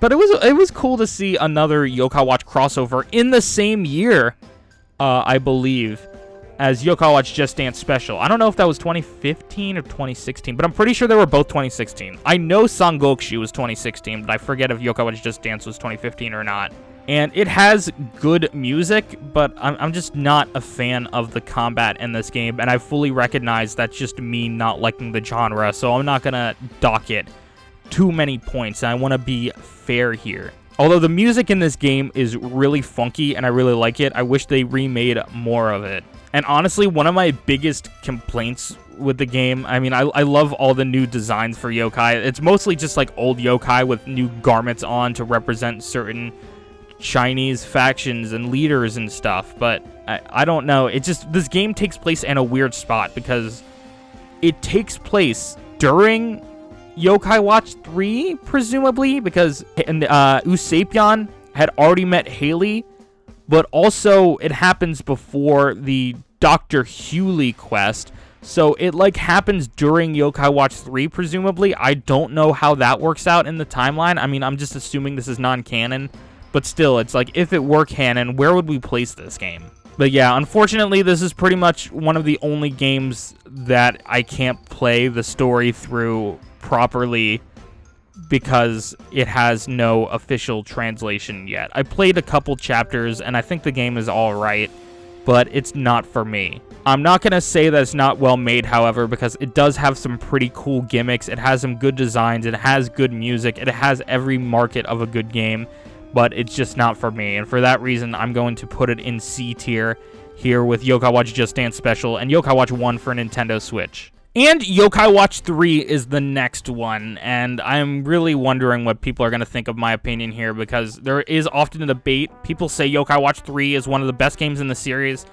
but it was cool to see another Yo-kai Watch crossover in the same year, I believe, as Yo-kai Watch Just Dance Special. I don't know if that was 2015 or 2016, but I'm pretty sure they were both 2016. I know Sangokushi was 2016, but I forget if Yo-kai Watch Just Dance was 2015 or not. And it has good music, but I'm just not a fan of the combat in this game, and I fully recognize that's just me not liking the genre, so I'm not gonna dock it too many points, and I want to be fair here. Although the music in this game is really funky, and I really like it, I wish they remade more of it. And honestly, one of my biggest complaints with the game, I mean, I love all the new designs for yokai. It's mostly just like old yokai with new garments on to represent certain Chinese factions and leaders and stuff, but I don't know. This game takes place in a weird spot because it takes place during Yo-kai Watch 3, presumably, because Usapion had already met Haley, but also it happens before the Dr. Hewley quest, so it like happens during Yo-kai Watch 3, presumably. I don't know how that works out in the timeline. I mean, I'm just assuming this is non-canon, but still, it's like, if it were canon, where would we place this game? But yeah, unfortunately, this is pretty much one of the only games that I can't play the story through properly because it has no official translation yet. I played a couple chapters, and I think the game is alright, but it's not for me. I'm not going to say that it's not well made, however, because it does have some pretty cool gimmicks. It has some good designs. It has good music. It has every market of a good game, but it's just not for me. And for that reason, I'm going to put it in C tier here with Yo-kai Watch Just Dance Special and Yo-kai Watch 1 for Nintendo Switch. And Yo-kai Watch 3 is the next one, and I'm really wondering what people are going to think of my opinion here, because there is often a debate. People say Yo-kai Watch 3 is one of the best games in the series,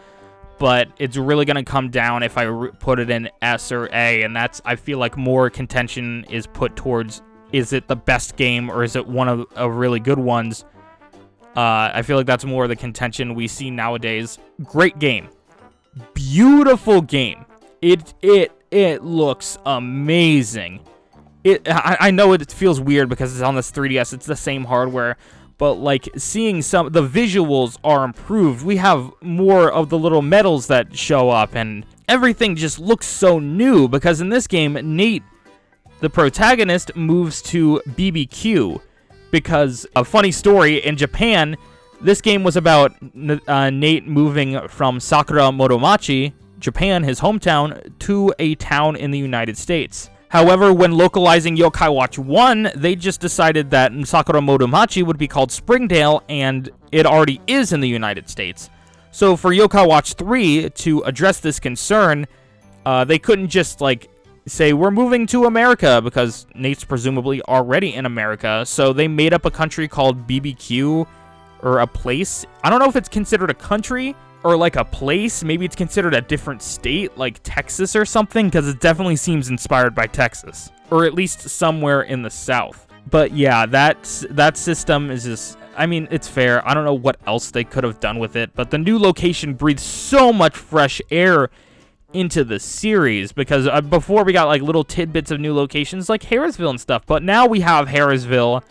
but it's really going to come down if I put it in S or A, and that's, I feel like more contention is put towards, is it the best game, or is it one of really good ones? I feel like that's more of the contention we see nowadays. Great game. Beautiful game. It looks amazing. I know it feels weird because it's on this 3DS. It's the same hardware, but like seeing the visuals are improved. We have more of the little medals that show up, and everything just looks so new because in this game, Nate, the protagonist, moves to BBQ because a funny story in Japan, this game was about Nate moving from Sakura Motomachi, Japan, his hometown, to a town in the United States. However, when localizing Yo-kai Watch 1, they just decided that Sakura Motomachi would be called Springdale, and it already is in the United States. So for Yo-kai Watch 3 to address this concern, they couldn't just like say, we're moving to America, because Nate's presumably already in America. So they made up a country called BBQ, or a place. I don't know if it's considered a country or like a place. Maybe it's considered a different state, like Texas or something, because it definitely seems inspired by Texas, or at least somewhere in the South. But yeah, that system is just, I mean, it's fair. I don't know what else they could have done with it, but the new location breathes so much fresh air into the series, because before we got like little tidbits of new locations like Harrisville and stuff, but now we have Harrisville.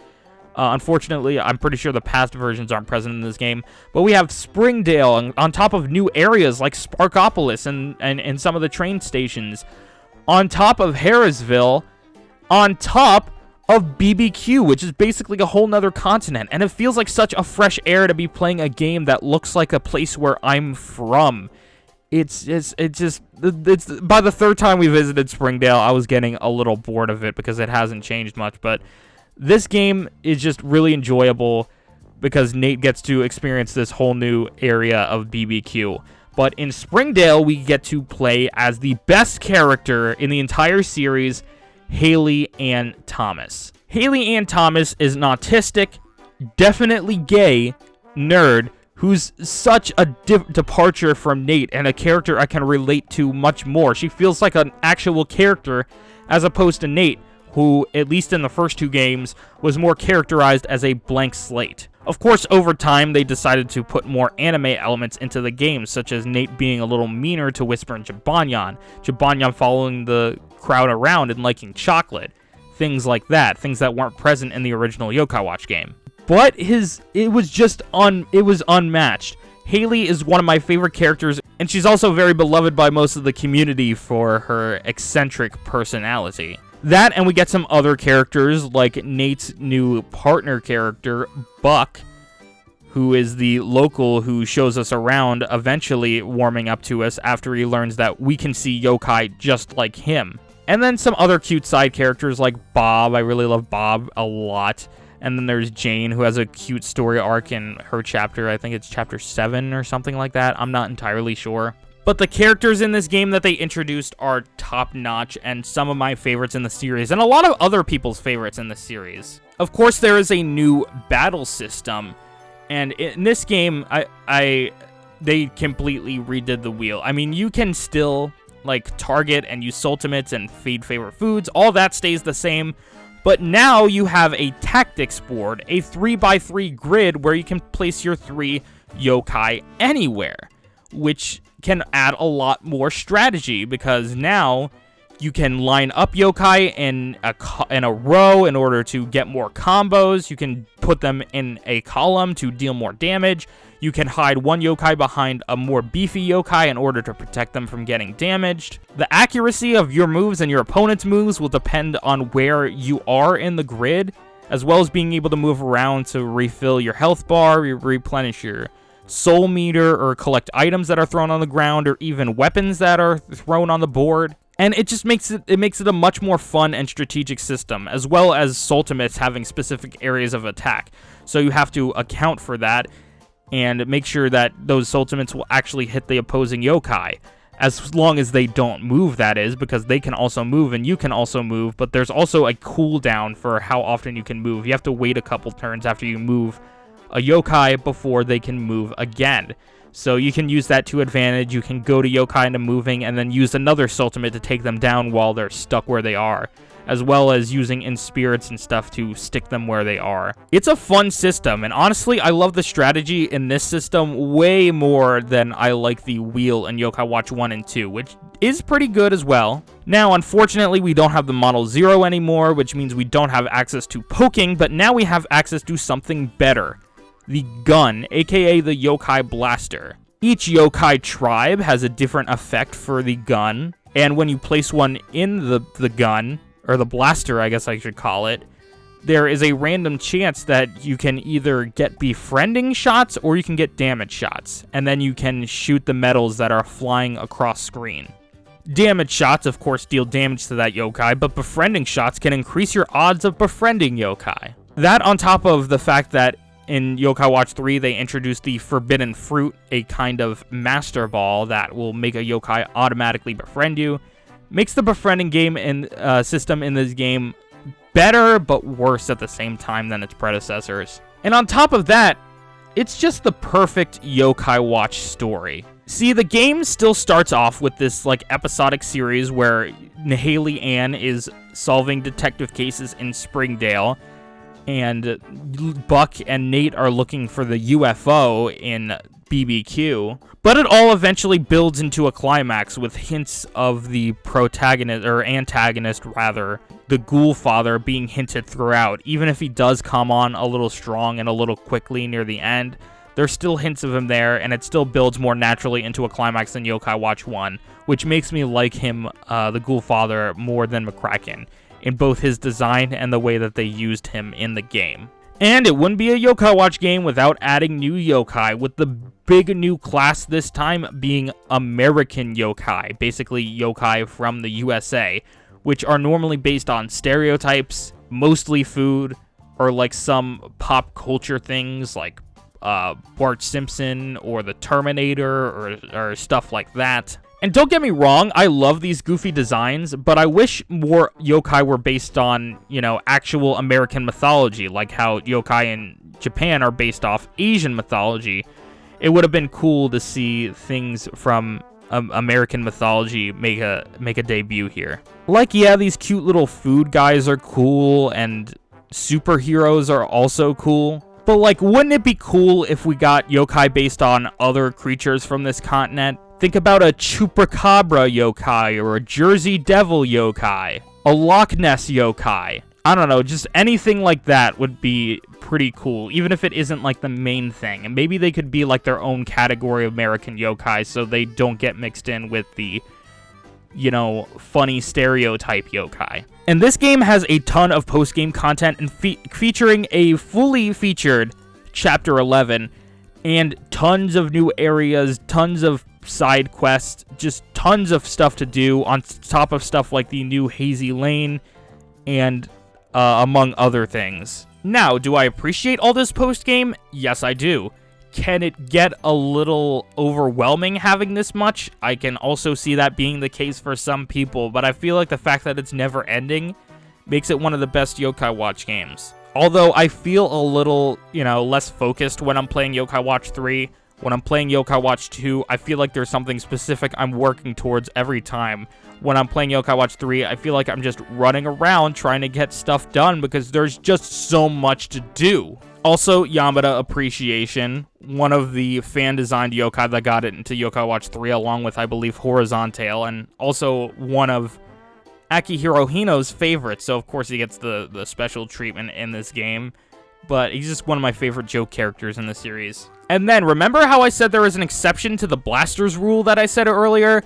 Unfortunately, I'm pretty sure the past versions aren't present in this game, but we have Springdale on top of new areas like Sparkopolis and some of the train stations, on top of Harrisville, on top of BBQ, which is basically a whole nother continent, and it feels like such a fresh air to be playing a game that looks like a place where I'm from. It's by the third time we visited Springdale, I was getting a little bored of it because it hasn't changed much, but this game is just really enjoyable because Nate gets to experience this whole new area of BBQ. But in Springdale, we get to play as the best character in the entire series, Haley Ann Thomas. Haley Ann Thomas is an autistic, definitely gay nerd who's such a departure from Nate and a character I can relate to much more. She feels like an actual character as opposed to Nate, who, at least in the first two games, was more characterized as a blank slate. Of course, over time, they decided to put more anime elements into the game, such as Nate being a little meaner to Whisper and Jibanyan, Jibanyan following the crowd around and liking chocolate, things like that, things that weren't present in the original Yo-kai Watch game. But it was unmatched. Haley is one of my favorite characters, and she's also very beloved by most of the community for her eccentric personality. That, and we get some other characters, like Nate's new partner character, Buck, who is the local who shows us around, eventually warming up to us after he learns that we can see yokai just like him. And then some other cute side characters like Bob. I really love Bob a lot. And then there's Jane, who has a cute story arc in her chapter. I think it's chapter 7 or something like that. I'm not entirely sure. But the characters in this game that they introduced are top-notch, and some of my favorites in the series, and a lot of other people's favorites in the series. Of course, there is a new battle system, and in this game, they completely redid the wheel. I mean, you can still, like, target and use ultimates and feed favorite foods. All that stays the same, but now you have a tactics board, a 3x3 grid where you can place your 3 yokai anywhere, which can add a lot more strategy, because now you can line up yokai in a row in order to get more combos. You can put them in a column to deal more damage. You can hide one yokai behind a more beefy yokai in order to protect them from getting damaged. The accuracy of your moves and your opponent's moves will depend on where you are in the grid, as well as being able to move around to refill your health bar, replenish your soul meter, or collect items that are thrown on the ground, or even weapons that are thrown on the board. And it just makes it a much more fun and strategic system, as well as Soultimates having specific areas of attack. So you have to account for that and make sure that those Soultimates will actually hit the opposing yokai. As long as they don't move, that is, because they can also move and you can also move, but there's also a cooldown for how often you can move. You have to wait a couple turns after you move a yokai before they can move again. So you can use that to advantage. You can go to yokai into moving and then use another Soultimate to take them down while they're stuck where they are, as well as using in spirits and stuff to stick them where they are. It's a fun system, and honestly, I love the strategy in this system way more than I like the wheel in Yo-Kai Watch 1 and 2, which is pretty good as well. Now, unfortunately, we don't have the Model Zero anymore, which means we don't have access to poking, but now we have access to something better. The gun, aka the Yokai Blaster. Each yokai tribe has a different effect for the gun, and when you place one in the gun, or the blaster, I guess I should call it, there is a random chance that you can either get befriending shots or you can get damage shots, and then you can shoot the medals that are flying across screen. Damage shots, of course, deal damage to that yokai, but befriending shots can increase your odds of befriending yokai. That on top of the fact that in Yo-Kai Watch 3, they introduced the Forbidden Fruit, a kind of Master Ball that will make a yokai automatically befriend you. Makes the befriending game and system in this game better, but worse at the same time than its predecessors. And on top of that, it's just the perfect Yo-Kai Watch story. See, the game still starts off with this like episodic series where Haley Ann is solving detective cases in Springdale, and Buck and Nate are looking for the UFO in BBQ. But it all eventually builds into a climax with hints of the protagonist, or antagonist rather, the Ghoul Father, being hinted throughout. Even if he does come on a little strong and a little quickly near the end, there's still hints of him there, and it still builds more naturally into a climax than Yo-Kai Watch 1, which makes me like him, the Ghoul Father, more than McCracken, in both his design and the way that they used him in the game. And it wouldn't be a Yo-Kai Watch game without adding new yokai, with the big new class this time being American yokai, basically yokai from the USA, which are normally based on stereotypes, mostly food, or like some pop culture things like Bart Simpson or the Terminator or stuff like that. And don't get me wrong, I love these goofy designs, but I wish more yokai were based on, you know, actual American mythology, like how yokai in Japan are based off Asian mythology. It would have been cool to see things from American mythology make a debut here. Like, yeah, these cute little food guys are cool, and superheroes are also cool. But, like, wouldn't it be cool if we got yokai based on other creatures from this continent? Think about a Chupacabra yokai, or a Jersey Devil yokai, a Loch Ness yokai. I don't know, just anything like that would be pretty cool, even if it isn't like the main thing. And maybe they could be like their own category of American yokai so they don't get mixed in with the, you know, funny stereotype yokai. And this game has a ton of post-game content and featuring a fully featured Chapter 11 and tons of new areas, tons of side quests, just tons of stuff to do on top of stuff like the new Hazy Lane and among other things. Now, do I appreciate all this post-game? Yes, I do. Can it get a little overwhelming having this much? I can also see that being the case for some people, but I feel like the fact that it's never ending makes it one of the best Yo-Kai Watch games. Although I feel a little, you know, less focused when I'm playing Yo-Kai Watch 3. When I'm playing Yo-Kai Watch 2, I feel like there's something specific I'm working towards every time. When I'm playing Yo-Kai Watch 3, I feel like I'm just running around trying to get stuff done because there's just so much to do. Also, Yamada Appreciation, one of the fan-designed yokai that got it into Yo-Kai Watch 3, along with, I believe, Horizontail, and also one of Akihiro Hino's favorites, so of course he gets the special treatment in this game. but he's just one of my favorite joke characters in the series. And then, remember how I said there was an exception to the Blasters rule that I said earlier?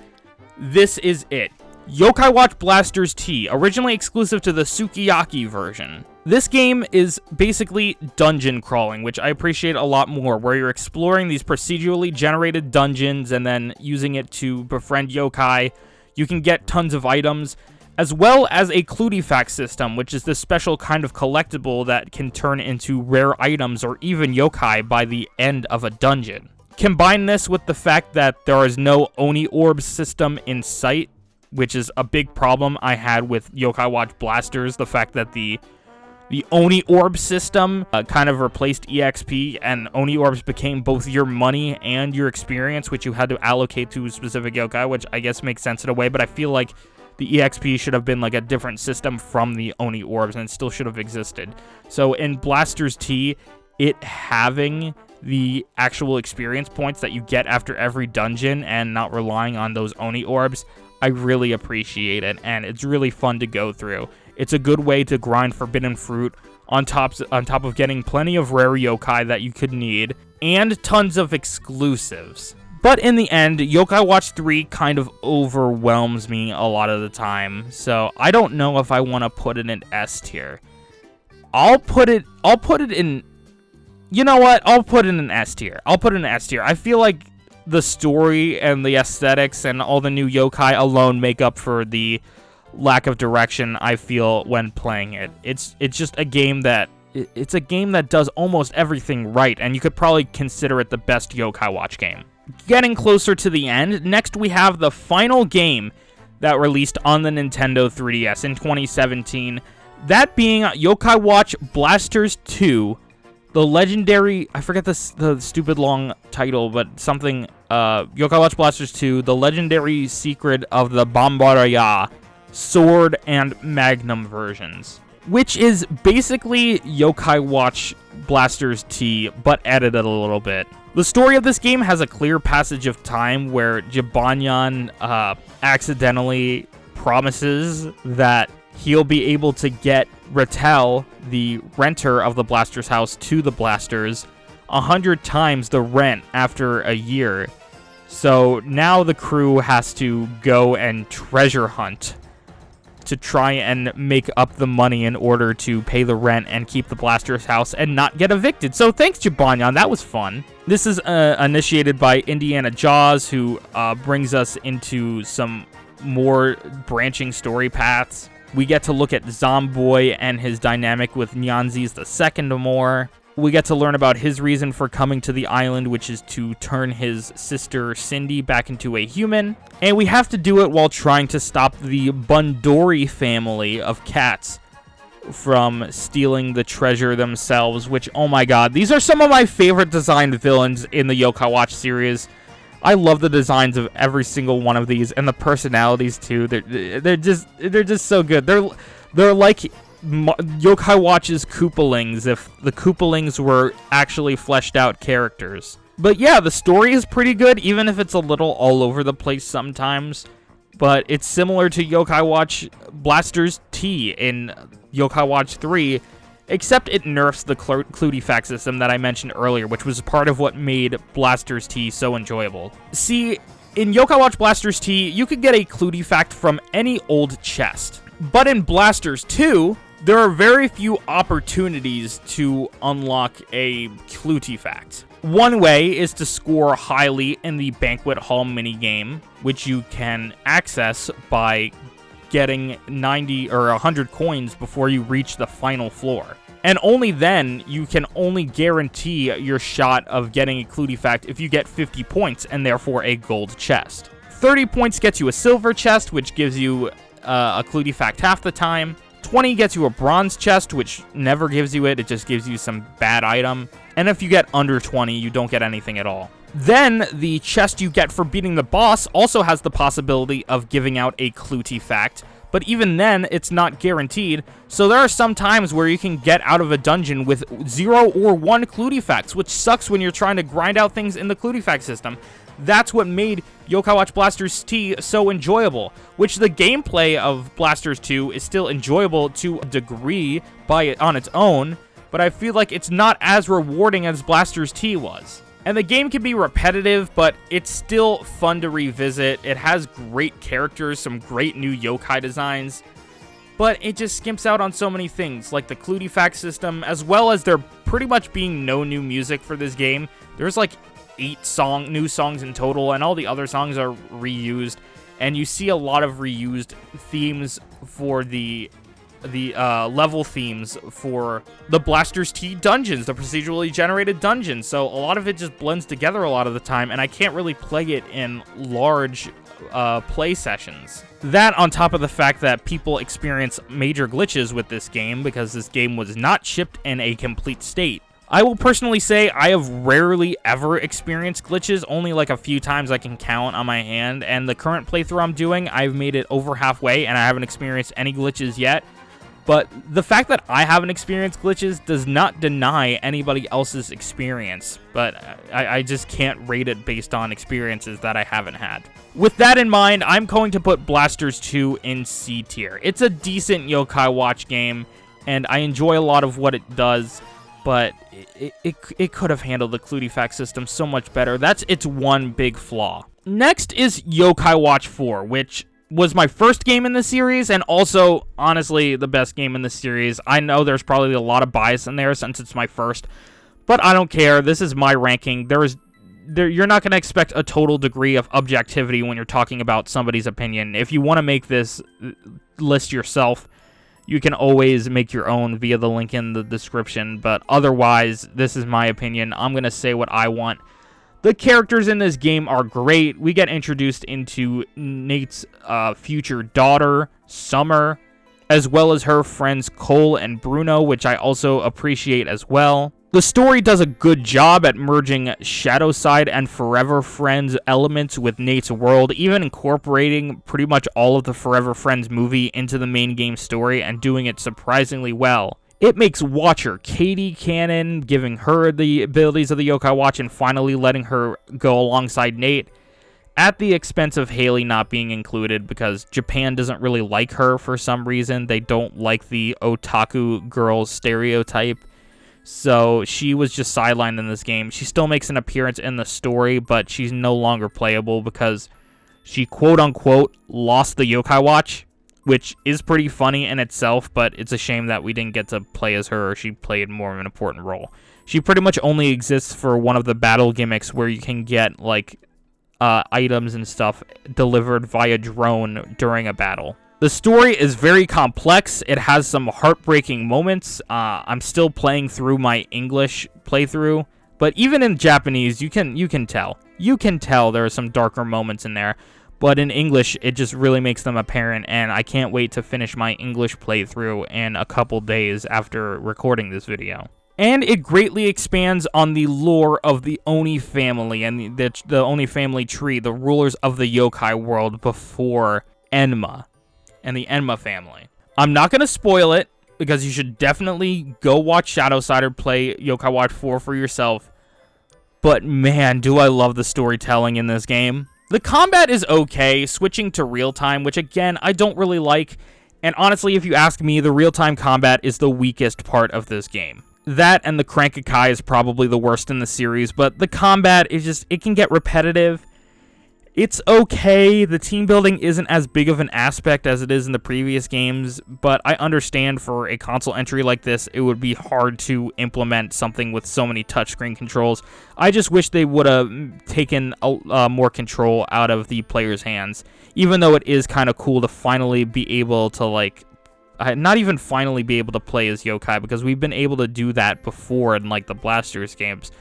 This is it. Yo-kai Watch Blasters T, originally exclusive to the Sukiyaki version. This game is basically dungeon crawling, which I appreciate a lot more, where you're exploring these procedurally generated dungeons and then using it to befriend yokai. You can get tons of items, as well as a Clutifact system, which is this special kind of collectible that can turn into rare items or even yokai by the end of a dungeon. Combine this with the fact that there is no Oni Orb system in sight, which is a big problem I had with Yo-kai Watch Blasters, the fact that the Oni Orb system kind of replaced EXP, and Oni Orbs became both your money and your experience, which you had to allocate to specific yokai, which I guess makes sense in a way, but I feel like the EXP should have been like a different system from the Oni Orbs, and it still should have existed. So in Blasters T, it having the actual experience points that you get after every dungeon and not relying on those Oni Orbs, I really appreciate it, and it's really fun to go through. It's a good way to grind forbidden fruit on top of getting plenty of rare yokai that you could need, and tons of exclusives. But in the end, Yo-kai Watch 3 kind of overwhelms me a lot of the time, so I don't know if I want to put it in S tier. I'll put it in, you know what? I'll put it in S tier. I feel like the story and the aesthetics and all the new yokai alone make up for the lack of direction I feel when playing it. It's just a game that does almost everything right, and you could probably consider it the best Yo-kai Watch game. Getting closer to the end, next we have the final game that released on the Nintendo 3DS in 2017, that being Yo-kai Watch Blasters 2, the legendary, I forget the stupid long title, but something, Yo-kai Watch Blasters 2, the legendary secret of the Bombardier Sword and Magnum versions, which is basically Yo-kai Watch Blasters T, but edited a little bit. The story of this game has a clear passage of time where Jibanyan accidentally promises that he'll be able to get Rattel, the renter of the Blasters house, to the Blasters 100 times the rent after a year. So now the crew has to go and treasure hunt to try and make up the money in order to pay the rent and keep the Blasters house and not get evicted. So thanks, Jibanyan. That was fun. This is initiated by Indiana Jaws, who brings us into some more branching story paths. We get to look at Zomboy and his dynamic with Nyanzis II more. We get to learn about his reason for coming to the island, which is to turn his sister Cindy back into a human. And we have to do it while trying to stop the Bundori family of cats from stealing the treasure themselves, which, oh my god, these are some of my favorite designed villains in the Yo-kai Watch series. I love the designs of every single one of these, and the personalities too. They're just so good. They're like Yo-kai Watch's Koopalings if the Koopalings were actually fleshed out characters. But yeah, the story is pretty good, even if it's a little all over the place sometimes. But it's similar to Yo-kai Watch Blasters T in Yo-kai Watch 3, except it nerfs the Clutifact system that I mentioned earlier, which was part of what made Blasters T so enjoyable. See, in Yo-kai Watch Blasters T, you could get a Clutifact from any old chest. But in Blasters 2, there are very few opportunities to unlock a Clutifact. One way is to score highly in the Banquet Hall minigame, which you can access by getting 90 or 100 coins before you reach the final floor. And only then, you can only guarantee your shot of getting a Clutifact if you get 50 points and therefore a gold chest. 30 points gets you a silver chest, which gives you a Clutifact half the time. 20 gets you a bronze chest, which never gives you it just gives you some bad item. And if you get under 20, you don't get anything at all. Then, the chest you get for beating the boss also has the possibility of giving out a Clutifact, but even then, it's not guaranteed, so there are some times where you can get out of a dungeon with 0 or 1 Clutifacts, which sucks when you're trying to grind out things in the Clutifact system. That's what made Yo-kai Watch Blasters T so enjoyable, which the gameplay of Blasters 2 is still enjoyable to a degree on its own, but I feel like it's not as rewarding as Blaster's T was. And the game can be repetitive, but it's still fun to revisit. It has great characters, some great new yokai designs, but it just skimps out on so many things, like the Cludifact system, as well as there pretty much being no new music for this game. There's like 8 new songs in total, and all the other songs are reused, and you see a lot of reused themes for the level themes for the Blaster's T dungeons, the procedurally generated dungeons. So a lot of it just blends together a lot of the time, and I can't really play it in large play sessions. That on top of the fact that people experience major glitches with this game because this game was not shipped in a complete state. I will personally say I have rarely ever experienced glitches, only like a few times I can count on my hand, and the current playthrough I'm doing, I've made it over halfway and I haven't experienced any glitches yet. But the fact that I haven't experienced glitches does not deny anybody else's experience, but I just can't rate it based on experiences that I haven't had. With that in mind, I'm going to put Blasters 2 in C tier. It's a decent Yo-Kai Watch game, and I enjoy a lot of what it does, but it could have handled the Cludifact system so much better. That's its one big flaw. Next is Yo-Kai Watch 4, which was my first game in the series, and also, honestly, the best game in the series. I know there's probably a lot of bias in there since it's my first, but I don't care. This is my ranking. You're not going to expect a total degree of objectivity when you're talking about somebody's opinion. If you want to make this list yourself, you can always make your own via the link in the description, but otherwise, this is my opinion. I'm going to say what I want. The characters in this game are great. We get introduced into Nate's future daughter, Summer, as well as her friends Cole and Bruno, which I also appreciate as well. The story does a good job at merging Shadow Side and Forever Friends elements with Nate's world, even incorporating pretty much all of the Forever Friends movie into the main game story and doing it surprisingly well. It makes Watcher Katie canon, giving her the abilities of the Yo-Kai Watch and finally letting her go alongside Nate, at the expense of Haley not being included because Japan doesn't really like her for some reason. They don't like the otaku girl stereotype, so she was just sidelined in this game. She still makes an appearance in the story, but she's no longer playable because she quote-unquote lost the Yo-Kai Watch, which is pretty funny in itself, but it's a shame that we didn't get to play as her, or she played more of an important role. She pretty much only exists for one of the battle gimmicks where you can get, like, items and stuff delivered via drone during a battle. The story is very complex. It has some heartbreaking moments. I'm still playing through my English playthrough, but even in Japanese, you can tell. You can tell there are some darker moments in there. But in English, it just really makes them apparent, and I can't wait to finish my English playthrough in a couple days after recording this video. And it greatly expands on the lore of the Oni family and the Oni family tree, the rulers of the yokai world before Enma and the Enma family. I'm not going to spoil it, because you should definitely go watch Shadowside or play Yo-Kai Watch 4 for yourself. But man, do I love the storytelling in this game. The combat is okay, switching to real-time, which again, I don't really like, and honestly, if you ask me, the real-time combat is the weakest part of this game. That and the Crank-a-kai is probably the worst in the series, but the combat is just, it can get repetitive. It's okay, the team building isn't as big of an aspect as it is in the previous games, but I understand for a console entry like this, it would be hard to implement something with so many touchscreen controls. I just wish they would have taken more control out of the player's hands, even though it is kind of cool to finally be able to, like, not even finally be able to play as yokai, because we've been able to do that before in, like, the Blasters games.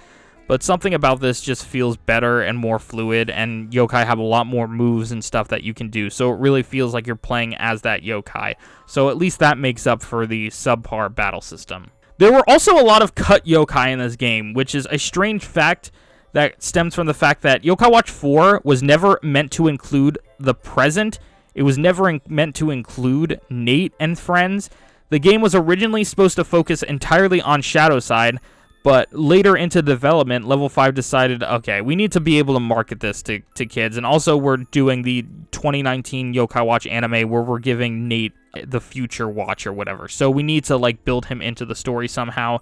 But something about this just feels better and more fluid, and yokai have a lot more moves and stuff that you can do, so it really feels like you're playing as that yokai. So at least that makes up for the subpar battle system. There were also a lot of cut yokai in this game, which is a strange fact that stems from the fact that Yo-Kai Watch 4 was never meant to include the present. It was never meant to include Nate and friends. The game was originally supposed to focus entirely on Shadowside, But later into development, Level 5 decided, okay, we need to be able to market this to kids. And also, we're doing the 2019 Yo-kai Watch anime where we're giving Nate the future watch or whatever. So we need to, like, build him into the story somehow.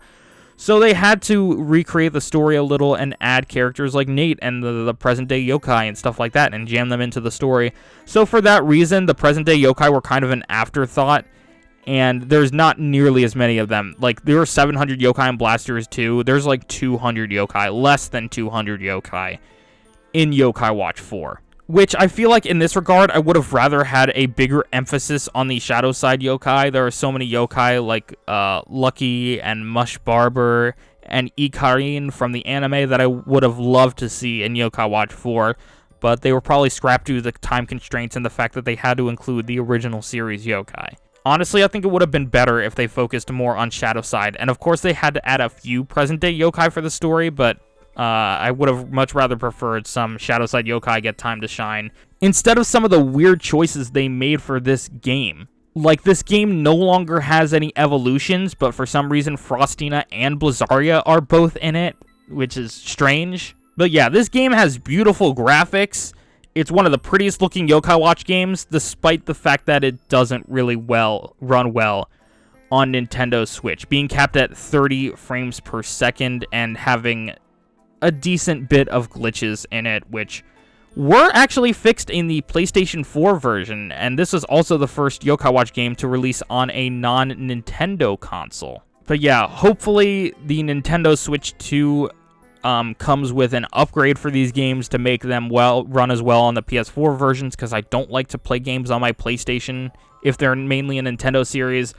So they had to recreate the story a little and add characters like Nate and the present-day yokai and stuff like that and jam them into the story. So for that reason, the present-day yokai were kind of an afterthought. And there's not nearly as many of them. Like, there were 700 yokai in Blasters 2. There's like 200 yokai, less than 200 yokai in Yo-kai Watch 4. Which I feel like in this regard, I would have rather had a bigger emphasis on the shadow side yokai. There are so many yokai like Lucky and Mush Barber and Ikarin from the anime that I would have loved to see in Yo-kai Watch 4. But they were probably scrapped due to the time constraints and the fact that they had to include the original series yokai. Honestly, I think it would have been better if they focused more on Shadow Side. And of course, they had to add a few present-day yokai for the story, but I would have much rather preferred some Shadow Side yokai get time to shine, instead of some of the weird choices they made for this game. Like, this game no longer has any evolutions, but for some reason, Frostina and Blizzaria are both in it, which is strange. But yeah, this game has beautiful graphics. It's one of the prettiest looking Yo-kai Watch games, despite the fact that it doesn't really run well on Nintendo Switch, being capped at 30 frames per second and having a decent bit of glitches in it, which were actually fixed in the PlayStation 4 version, and this was also the first Yo-kai Watch game to release on a non-Nintendo console. But yeah, hopefully the Nintendo Switch 2 comes with an upgrade for these games to make them run as well on the PS4 versions, because I don't like to play games on my PlayStation if they're mainly a Nintendo series,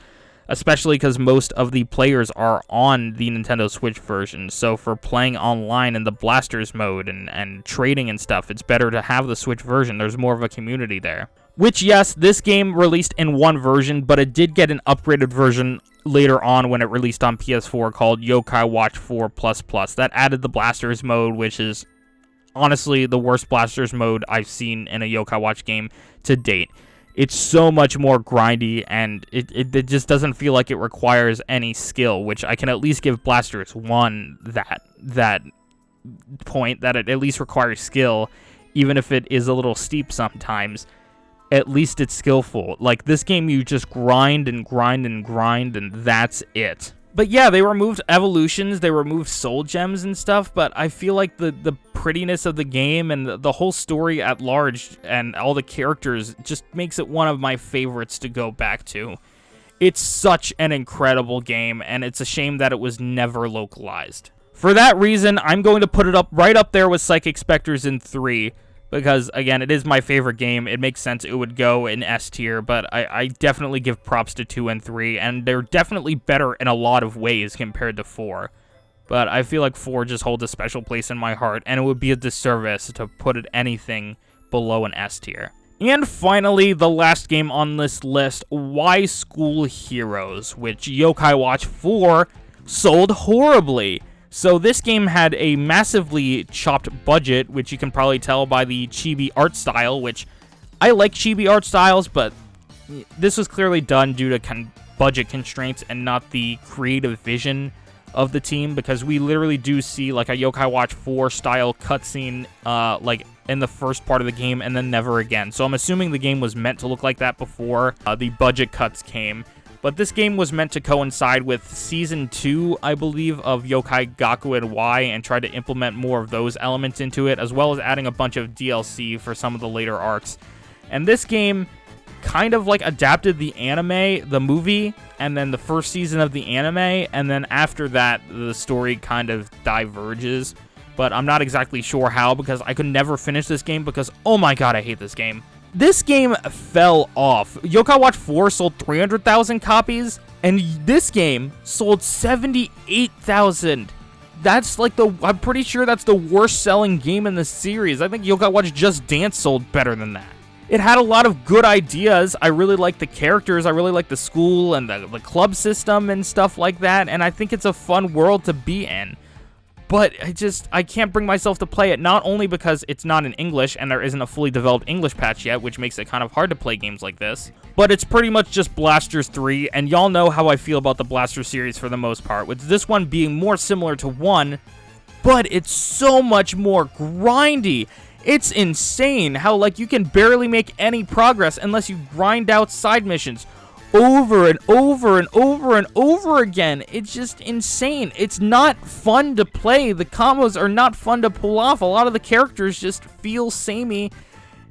especially because most of the players are on the Nintendo Switch version. So for playing online in the Blasters mode and trading and stuff, it's better to have the Switch version. There's more of a community there. Which, yes, this game released in one version, but it did get an upgraded version later on when it released on PS4 called Yo-kai Watch 4++. That added the Blasters mode, which is honestly the worst Blasters mode I've seen in a Yo-kai Watch game to date. It's so much more grindy, and it just doesn't feel like it requires any skill, which I can at least give Blasters 1 that point, that it at least requires skill, even if it is a little steep sometimes. At least it's skillful. Like, this game, you just grind and grind and grind, and that's it. But yeah, they removed evolutions, they removed soul gems and stuff, but I feel like the prettiness of the game and the whole story at large and all the characters just makes it one of my favorites to go back to. It's such an incredible game, and it's a shame that it was never localized. For that reason, I'm going to put it right up there with Psychic Spectres in 3, because, again, it is my favorite game. It makes sense it would go in S tier, but I definitely give props to 2 and 3, and they're definitely better in a lot of ways compared to 4. But I feel like 4 just holds a special place in my heart, and it would be a disservice to put it anything below an S tier. And finally, the last game on this list, Why School Heroes, which Yo-kai Watch 4 sold horribly. So this game had a massively chopped budget, which you can probably tell by the chibi art style, which I like chibi art styles, but this was clearly done due to budget constraints and not the creative vision of the team, because we literally do see like a Yo-kai Watch 4 style cutscene like in the first part of the game and then never again. So I'm assuming the game was meant to look like that before the budget cuts came. But this game was meant to coincide with Season 2, I believe, of Yokai Gaku and Y, and try to implement more of those elements into it, as well as adding a bunch of DLC for some of the later arcs. And this game kind of like adapted the anime, the movie, and then the first season of the anime, and then after that, the story kind of diverges. But I'm not exactly sure how, because I could never finish this game, because, oh my god, I hate this game. This game fell off. Yo-kai Watch 4 sold 300,000 copies, and this game sold 78,000. That's like I'm pretty sure that's the worst selling game in the series. I think Yo-kai Watch Just Dance sold better than that. It had a lot of good ideas. I really like the characters. I really like the school and the club system and stuff like that, and I think it's a fun world to be in. but I can't bring myself to play it, not only because it's not in English and there isn't a fully developed English patch yet, which makes it kind of hard to play games like this, but it's pretty much just Blasters 3, and y'all know how I feel about the Blaster series for the most part, with this one being more similar to 1, but it's so much more grindy. It's insane how, like, you can barely make any progress unless you grind out side missions over and over and over and over again. It's just insane. It's not fun to play. The combos are not fun to pull off. A lot of the characters just feel samey,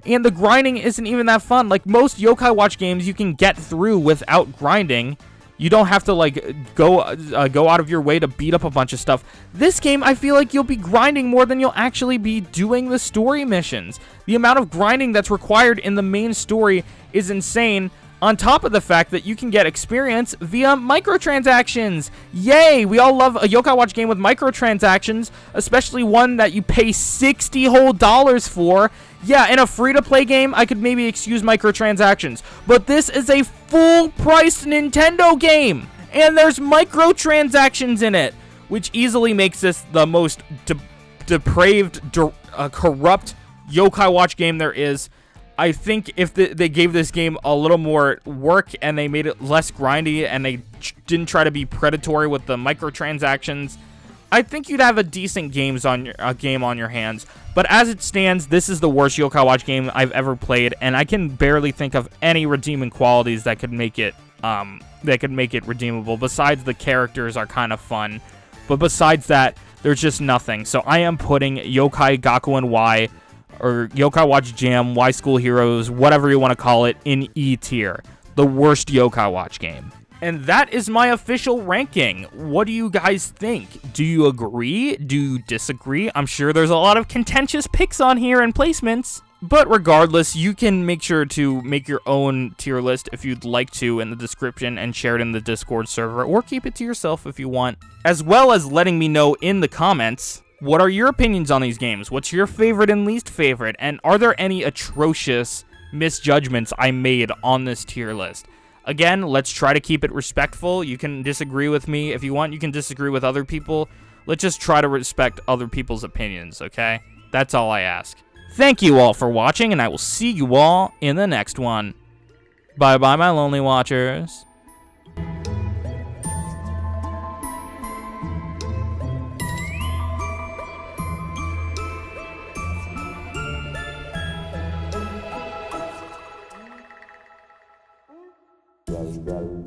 and the grinding isn't even that fun. Like, most Yo-kai Watch games you can get through without grinding. You don't have to, like, go out of your way to beat up a bunch of stuff. This game, I feel like you'll be grinding more than you'll actually be doing the story missions. The amount of grinding that's required in the main story is insane, on top of the fact that you can get experience via microtransactions. Yay! We all love a Yo-kai Watch game with microtransactions, especially one that you pay $60 whole for. Yeah, in a free-to-play game, I could maybe excuse microtransactions, but this is a full-priced Nintendo game, and there's microtransactions in it, which easily makes this the most depraved, corrupt Yo-kai Watch game there is. I think if they gave this game a little more work and they made it less grindy and they didn't try to be predatory with the microtransactions, I think you'd have a decent game on your hands. But as it stands, this is the worst Yo-kai Watch game I've ever played, and I can barely think of any redeeming qualities that could make it redeemable. Besides, the characters are kind of fun, but besides that, there's just nothing. So I am putting Yokai Gakuen Y, or Yo-kai Watch Jam, Y School Heroes, whatever you want to call it, in E tier. The worst Yo-kai Watch game. And that is my official ranking. What do you guys think? Do you agree? Do you disagree? I'm sure there's a lot of contentious picks on here and placements. But regardless, you can make sure to make your own tier list if you'd like to in the description and share it in the Discord server, or keep it to yourself if you want. As well as letting me know in the comments, what are your opinions on these games? What's your favorite and least favorite? And are there any atrocious misjudgments I made on this tier list? Again, let's try to keep it respectful. You can disagree with me if you want. You can disagree with other people. Let's just try to respect other people's opinions, okay? That's all I ask. Thank you all for watching, and I will see you all in the next one. Bye-bye, my lonely watchers. Well,